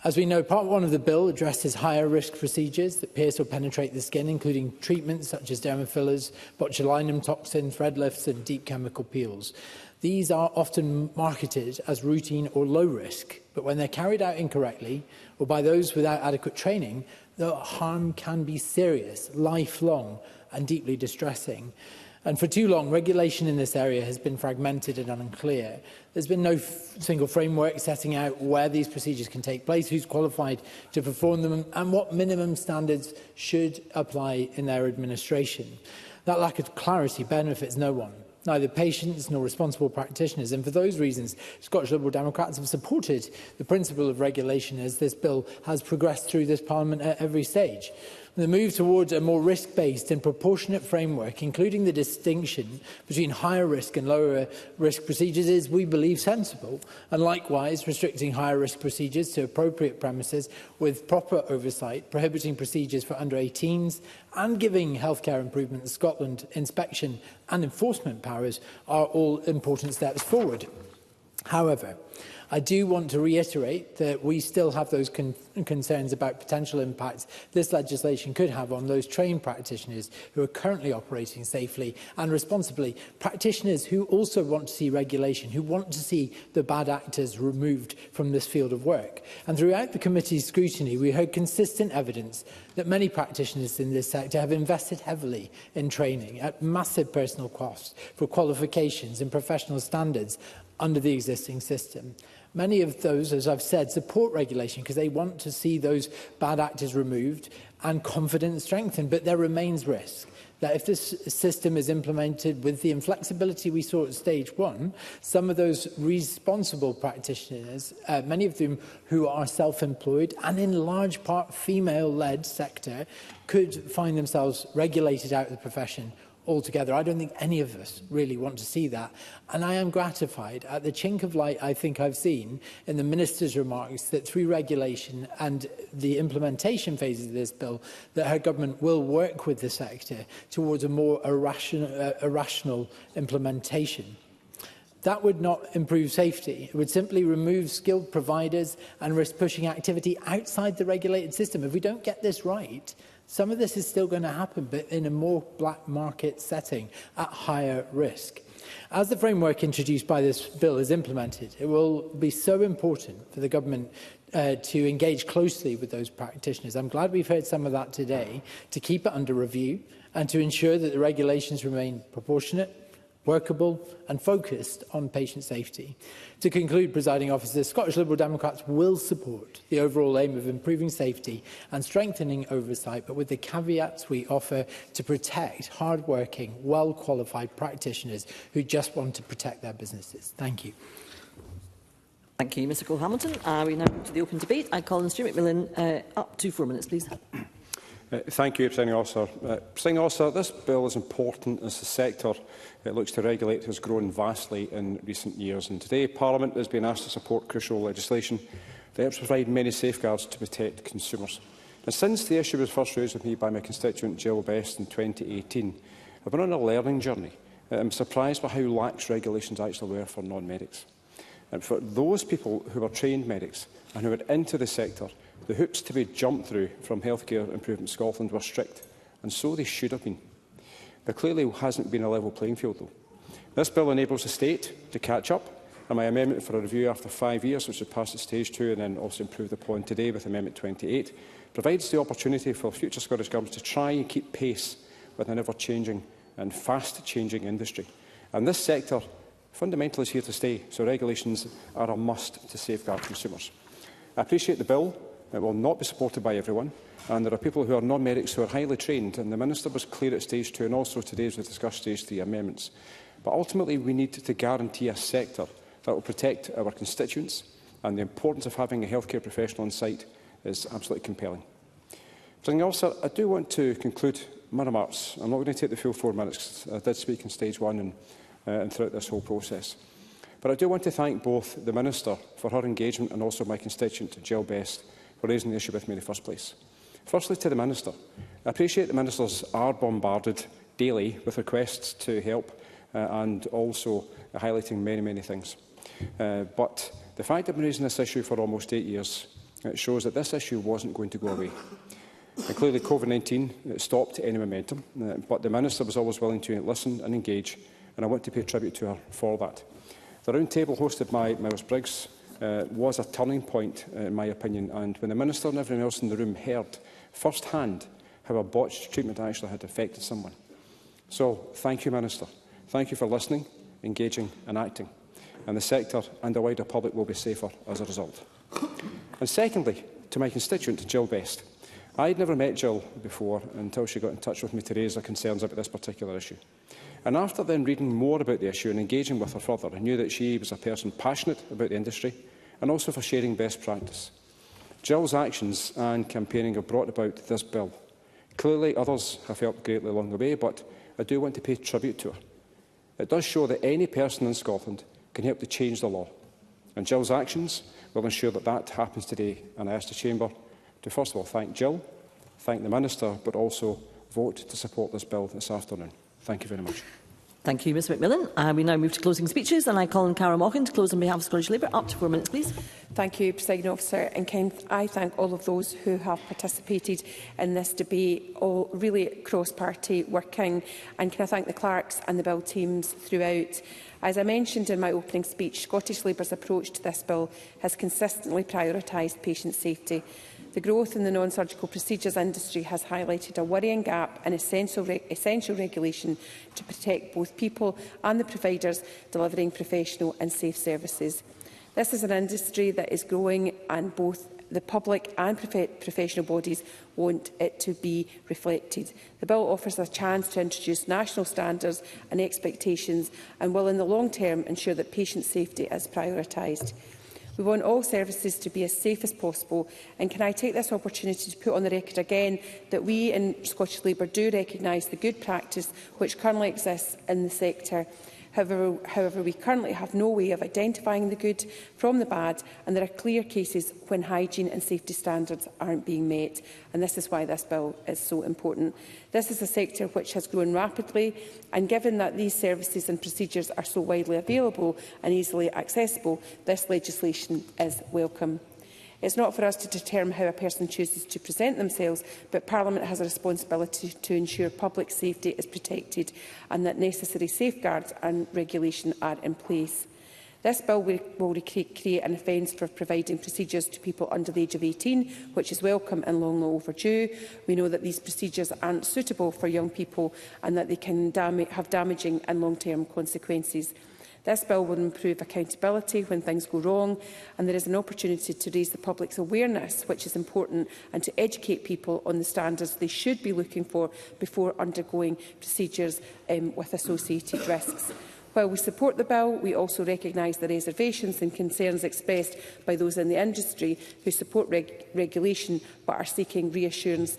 As we know, Part 1 of the bill addresses higher-risk procedures that pierce or penetrate the skin, including treatments such as dermal fillers, botulinum toxin, thread lifts and deep chemical peels. These are often marketed as routine or low risk, but when they're carried out incorrectly or by those without adequate training, the harm can be serious, lifelong and deeply distressing. And for too long, regulation in this area has been fragmented and unclear. There's been no single framework setting out where these procedures can take place, who's qualified to perform them, and what minimum standards should apply in their administration. That lack of clarity benefits no one, neither patients nor responsible practitioners. And for those reasons, Scottish Liberal Democrats have supported the principle of regulation as this bill has progressed through this Parliament at every stage. The move towards a more risk-based and proportionate framework, including the distinction between higher risk and lower risk procedures, is, we believe, sensible. And likewise, restricting higher risk procedures to appropriate premises with proper oversight, prohibiting procedures for under 18s, and giving Healthcare Improvement Scotland inspection and enforcement powers are all important steps forward. However, I do want to reiterate that we still have those concerns about potential impacts this legislation could have on those trained practitioners who are currently operating safely and responsibly, practitioners who also want to see regulation, who want to see the bad actors removed from this field of work. And throughout the committee's scrutiny, we heard consistent evidence that many practitioners in this sector have invested heavily in training at massive personal costs for qualifications and professional standards under the existing system. Many of those, as I've said, support regulation because they want to see those bad actors removed and confidence strengthened. But there remains risk that if this system is implemented with the inflexibility we saw at stage 1, some of those responsible practitioners, many of them who are self-employed and in large part female-led sector, could find themselves regulated out of the profession altogether. I don't think any of us really want to see that. And I am gratified at the chink of light I think I've seen in the Minister's remarks that through regulation and the implementation phases of this bill, that her government will work with the sector towards a more irrational implementation. That would not improve safety. It would simply remove skilled providers and risk pushing activity outside the regulated system. If we don't get this right, some of this is still going to happen, but in a more black market setting at higher risk. As the framework introduced by this bill is implemented, it will be so important for the government to engage closely with those practitioners. I'm glad we've heard some of that today, to keep it under review and to ensure that the regulations remain proportionate, workable and focused on patient safety. To conclude, Presiding Officer, Scottish Liberal Democrats will support the overall aim of improving safety and strengthening oversight, but with the caveats we offer to protect hard-working, well-qualified practitioners who just want to protect their businesses. Thank you. Thank you, Mr Cole-Hamilton. We now move to the open debate. I call on Stuart McMillan up to 4 minutes, please. Thank you, Presiding Officer. Presiding Officer, this bill is important as the sector it looks to regulate has grown vastly in recent years. And today, Parliament has been asked to support crucial legislation that helps provide many safeguards to protect consumers. Now, since the issue was first raised with me by my constituent Jill Best in 2018, I've been on a learning journey. I'm surprised by how lax regulations actually were for non-medics. And for those people who are trained medics and who are into the sector, the hoops to be jumped through from Healthcare Improvement Scotland were strict, and so they should have been. There clearly hasn't been a level playing field, though. This bill enables the state to catch up, and my amendment for a review after 5 years, which has passed at stage 2 and then also improved upon today with Amendment 28, provides the opportunity for future Scottish Governments to try and keep pace with an ever-changing and fast-changing industry. And this sector fundamentally is here to stay, so regulations are a must to safeguard consumers. I appreciate the bill. It will not be supported by everyone, and there are people who are non-medics who are highly trained, and the Minister was clear at stage 2 and also today as we discussed stage 3 amendments. But ultimately we need to guarantee a sector that will protect our constituents, and the importance of having a healthcare professional on site is absolutely compelling. Presiding Officer, I do want to conclude my remarks. I'm not going to take the full 4 minutes. I did speak in stage 1 and throughout this whole process. But I do want to thank both the Minister for her engagement and also my constituent Jill Best for raising the issue with me in the first place. Firstly, to the Minister. I appreciate the Ministers are bombarded daily with requests to help and also highlighting many things. But the fact that I've been raising this issue for almost 8 years shows that this issue wasn't going to go away. And clearly COVID-19 stopped any momentum, but the Minister was always willing to listen and engage, and I want to pay tribute to her for that. The round table hosted by Miles-Briggs was a turning point, in my opinion, and when the Minister and everyone else in the room heard first-hand how a botched treatment actually had affected someone. So, thank you, Minister. Thank you for listening, engaging and acting. And the sector and the wider public will be safer as a result. And secondly, to my constituent, Jill Best. I'd never met Jill before until she got in touch with me to raise her concerns about this particular issue. And after then reading more about the issue and engaging with her further, I knew that she was a person passionate about the industry and also for sharing best practice. Jill's actions and campaigning have brought about this bill. Clearly, others have helped greatly along the way, but I do want to pay tribute to her. It does show that any person in Scotland can help to change the law, and Jill's actions will ensure that that happens today. And I ask the Chamber to first of all thank Jill, thank the Minister, but also vote to support this bill this afternoon. Thank you very much. Thank you, Ms McMillan. We now move to closing speeches, and I call on Cara Mochan to close on behalf of Scottish Labour. Up to 4 minutes, please. Thank you, Presiding Officer. And I thank all of those who have participated in this debate, all really cross-party working. And can I thank the clerks and the bill teams throughout. As I mentioned in my opening speech, Scottish Labour's approach to this bill has consistently prioritised patient safety. The growth in the non-surgical procedures industry has highlighted a worrying gap in essential regulation to protect both people and the providers delivering professional and safe services. This is an industry that is growing, and both the public and professional bodies want it to be reflected. The bill offers a chance to introduce national standards and expectations and will in the long term ensure that patient safety is prioritised. We want all services to be as safe as possible, and can I take this opportunity to put on the record again that we in Scottish Labour do recognise the good practice which currently exists in the sector. However, we currently have no way of identifying the good from the bad, and there are clear cases when hygiene and safety standards aren't being met, and this is why this bill is so important. This is a sector which has grown rapidly, and given that these services and procedures are so widely available and easily accessible, this legislation is welcome. It's not for us to determine how a person chooses to present themselves, but Parliament has a responsibility to ensure public safety is protected and that necessary safeguards and regulation are in place. This bill will create an offence for providing procedures to people under the age of 18, which is welcome and long overdue. We know that these procedures aren't suitable for young people and that they can have damaging and long-term consequences. This bill will improve accountability when things go wrong, and there is an opportunity to raise the public's awareness, which is important, and to educate people on the standards they should be looking for before undergoing procedures with associated risks. While we support the bill, we also recognise the reservations and concerns expressed by those in the industry who support regulation but are seeking reassurance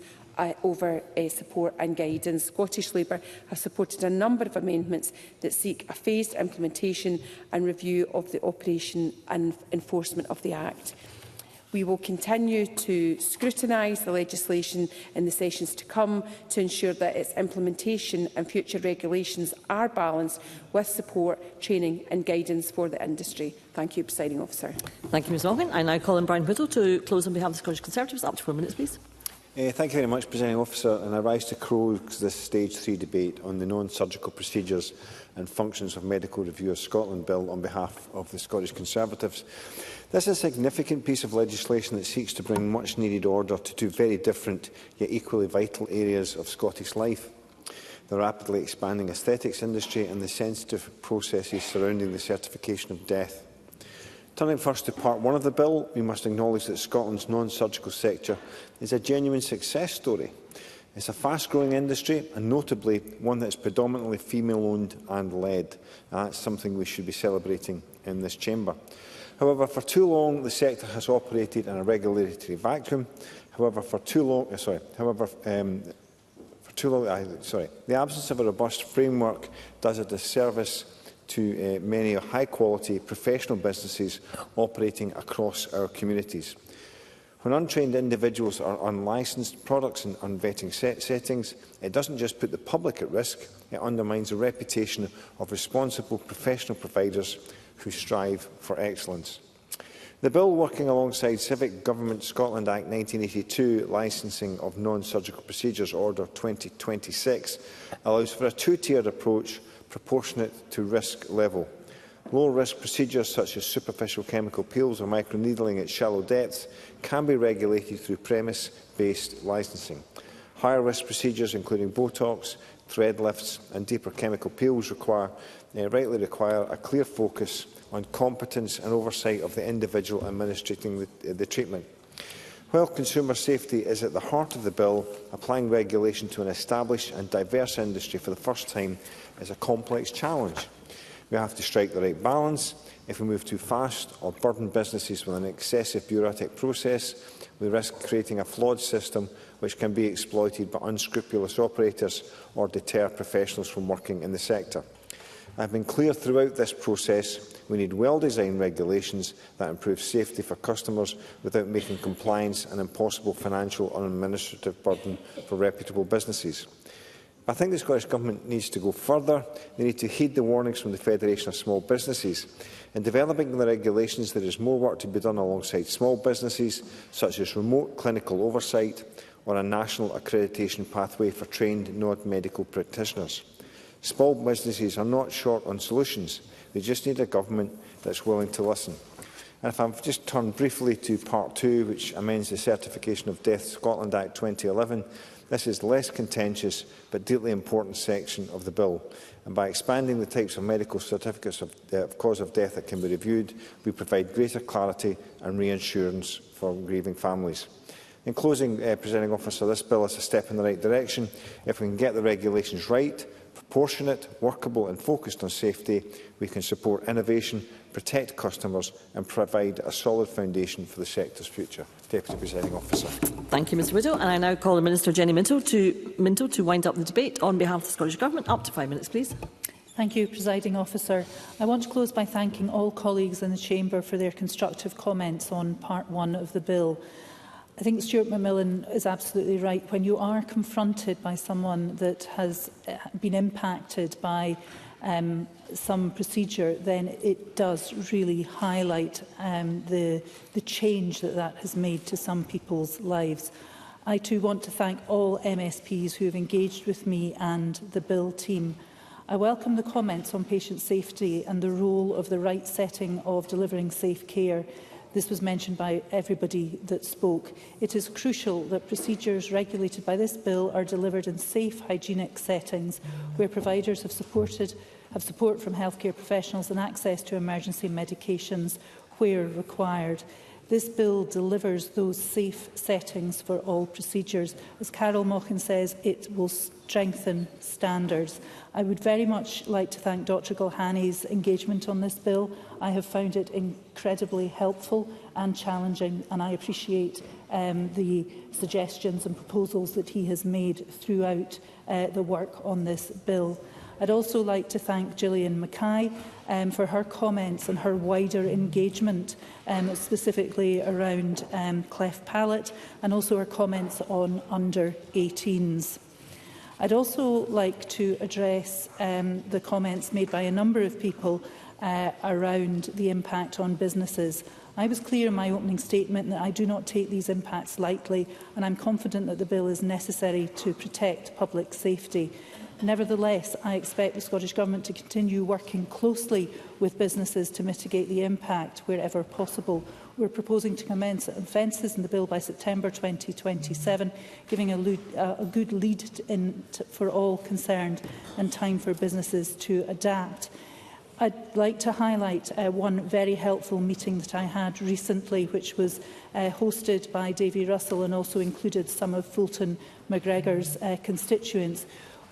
over support and guidance. Scottish Labour have supported a number of amendments that seek a phased implementation and review of the operation and enforcement of the Act. We will continue to scrutinise the legislation in the sessions to come to ensure that its implementation and future regulations are balanced with support, training and guidance for the industry. Thank you, Presiding Officer. Thank you, Ms Morgan. I now call on Brian Whittle to close on behalf of the Scottish Conservatives. Up to 4 minutes, please. Thank you very much, Presiding Officer, and I rise to close this Stage 3 debate on the non-surgical procedures and functions of Medical Review of Scotland Bill on behalf of the Scottish Conservatives. This is a significant piece of legislation that seeks to bring much-needed order to two very different yet equally vital areas of Scottish life: the rapidly expanding aesthetics industry and the sensitive processes surrounding the certification of death. Turning first to Part 1 of the bill, we must acknowledge that Scotland's non-surgical sector is a genuine success story. It's a fast-growing industry, and notably one that is predominantly female-owned and led. That's something we should be celebrating in this chamber. However, for too long, the sector has operated in a regulatory vacuum. The absence of a robust framework does a disservice to many high-quality professional businesses operating across our communities. When untrained individuals are unlicensed products in unvetting settings, it doesn't just put the public at risk, it undermines the reputation of responsible professional providers who strive for excellence. The bill, working alongside Civic Government Scotland Act 1982, Licensing of Non-Surgical Procedures Order 2026, allows for a two-tiered approach proportionate to risk level. Low-risk procedures such as superficial chemical peels or microneedling at shallow depths can be regulated through premise-based licensing. Higher-risk procedures, including Botox, thread lifts and deeper chemical peels, rightly require a clear focus on competence and oversight of the individual administrating the treatment. While consumer safety is at the heart of the bill, applying regulation to an established and diverse industry for the first time is a complex challenge. We have to strike the right balance. If we move too fast or burden businesses with an excessive bureaucratic process, we risk creating a flawed system which can be exploited by unscrupulous operators or deter professionals from working in the sector. I have been clear throughout this process we need well-designed regulations that improve safety for customers without making compliance an impossible financial or administrative burden for reputable businesses. I think the Scottish Government needs to go further. They need to heed the warnings from the Federation of Small Businesses. In developing the regulations, there is more work to be done alongside small businesses, such as remote clinical oversight or a national accreditation pathway for trained non-medical practitioners. Small businesses are not short on solutions. They just need a government that's willing to listen. And if I've just turned briefly to Part 2, which amends the Certification of Death Scotland Act 2011, this is less contentious but deeply important section of the bill. And by expanding the types of medical certificates of cause of death that can be reviewed, we provide greater clarity and reassurance for grieving families. In closing, Presiding Officer, this bill is a step in the right direction. If we can get the regulations right, proportionate, workable and focused on safety, we can support innovation, protect customers and provide a solid foundation for the sector's future. Deputy Presiding Officer. Thank you, Mr Whittle. And I now call the Minister Jenny Minto to wind up the debate on behalf of the Scottish Government. Up to 5 minutes, please. Thank you, Presiding Officer. I want to close by thanking all colleagues in the Chamber for their constructive comments on Part 1 of the bill. I think Stuart McMillan is absolutely right. When you are confronted by someone that has been impacted by some procedure, then it does really highlight the change that has made to some people's lives. I too want to thank all MSPs who have engaged with me and the bill team. I welcome the comments on patient safety and the role of the right setting of delivering safe care. This was mentioned by everybody that spoke. It is crucial that procedures regulated by this bill are delivered in safe, hygienic settings where providers have support from healthcare professionals and access to emergency medications where required. This bill delivers those safe settings for all procedures. As Carol Mochan says, it will strengthen standards. I would very much like to thank Dr Gulhani's engagement on this bill. I have found it incredibly helpful and challenging, and I appreciate the suggestions and proposals that he has made throughout the work on this bill. I'd also like to thank Gillian Mackay for her comments and her wider engagement, specifically around cleft palate, and also her comments on under-18s. I'd also like to address the comments made by a number of people around the impact on businesses. I was clear in my opening statement that I do not take these impacts lightly, and I'm confident that the bill is necessary to protect public safety. Nevertheless, I expect the Scottish Government to continue working closely with businesses to mitigate the impact wherever possible. We're proposing to commence offences in the bill by September 2027, giving a good lead for all concerned and time for businesses to adapt. I'd like to highlight one very helpful meeting that I had recently, which was hosted by Davy Russell and also included some of Fulton McGregor's constituents.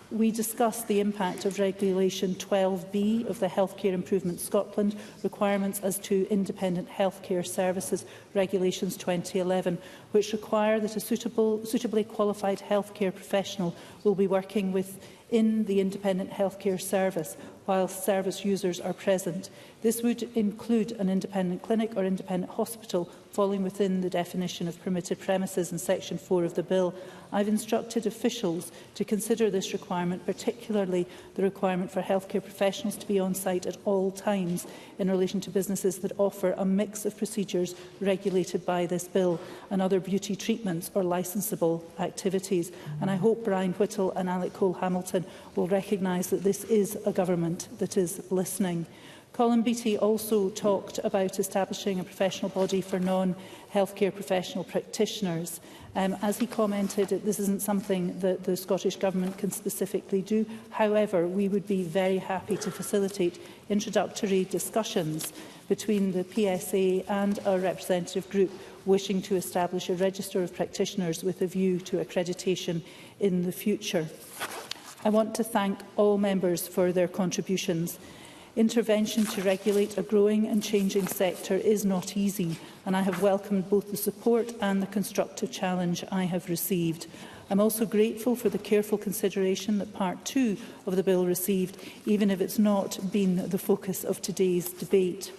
We discussed the impact of Regulation 12B of the Healthcare Improvement Scotland requirements as to independent healthcare services, Regulations 2011, which require that a suitably qualified healthcare professional will be working within the independent healthcare service while service users are present. This would include an independent clinic or independent hospital falling within the definition of permitted premises in Section 4 of the bill. I've instructed officials to consider this requirement, particularly the requirement for healthcare professionals to be on site at all times in relation to businesses that offer a mix of procedures regulated by this bill and other beauty treatments or licensable activities. And I hope Brian Whittle and Alec Cole-Hamilton will recognise that this is a government that is listening. Colin Beattie also talked about establishing a professional body for non-healthcare professional practitioners. As he commented, this isn't something that the Scottish Government can specifically do. However, we would be very happy to facilitate introductory discussions between the PSA and our representative group wishing to establish a register of practitioners with a view to accreditation in the future. I want to thank all members for their contributions. Intervention to regulate a growing and changing sector is not easy, and I have welcomed both the support and the constructive challenge I have received. I'm also grateful for the careful consideration that Part 2 of the bill received, even if it's not been the focus of today's debate.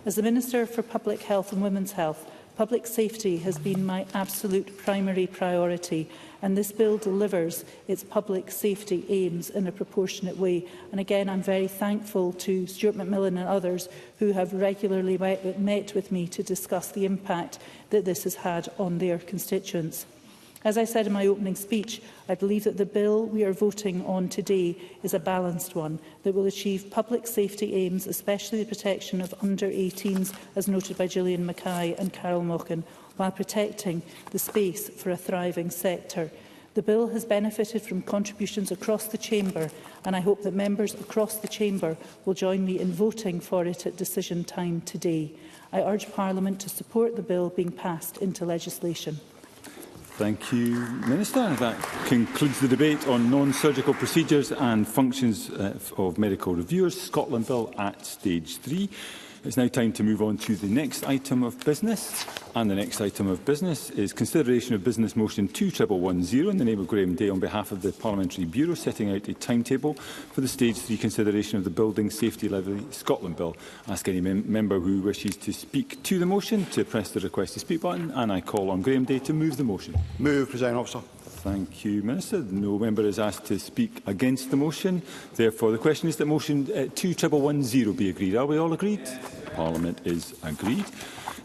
As the Minister for Public Health and Women's Health, public safety has been my absolute primary priority, and this bill delivers its public safety aims in a proportionate way. And again, I'm very thankful to Stuart McMillan and others who have regularly met with me to discuss the impact that this has had on their constituents. As I said in my opening speech, I believe that the bill we are voting on today is a balanced one that will achieve public safety aims, especially the protection of under-18s, as noted by Gillian Mackay and Carol Mochan, while protecting the space for a thriving sector. The bill has benefited from contributions across the Chamber, and I hope that members across the Chamber will join me in voting for it at decision time today. I urge Parliament to support the bill being passed into legislation. Thank you, Minister. That concludes the debate on non-surgical procedures and functions of medical reviewers, Scotland Bill at stage 3. It's now time to move on to the next item of business. And the next item of business is consideration of Business Motion 2110 in the name of Graham Day on behalf of the Parliamentary Bureau, setting out a timetable for the Stage 3 consideration of the Building Safety Levy Scotland Bill. I ask any member who wishes to speak to the motion to press the request to speak button, and I call on Graham Day to move the motion. Move, Presiding Officer. Thank you, Minister. No member is asked to speak against the motion. Therefore, the question is that motion 2110 be agreed. Are we all agreed? Parliament is agreed.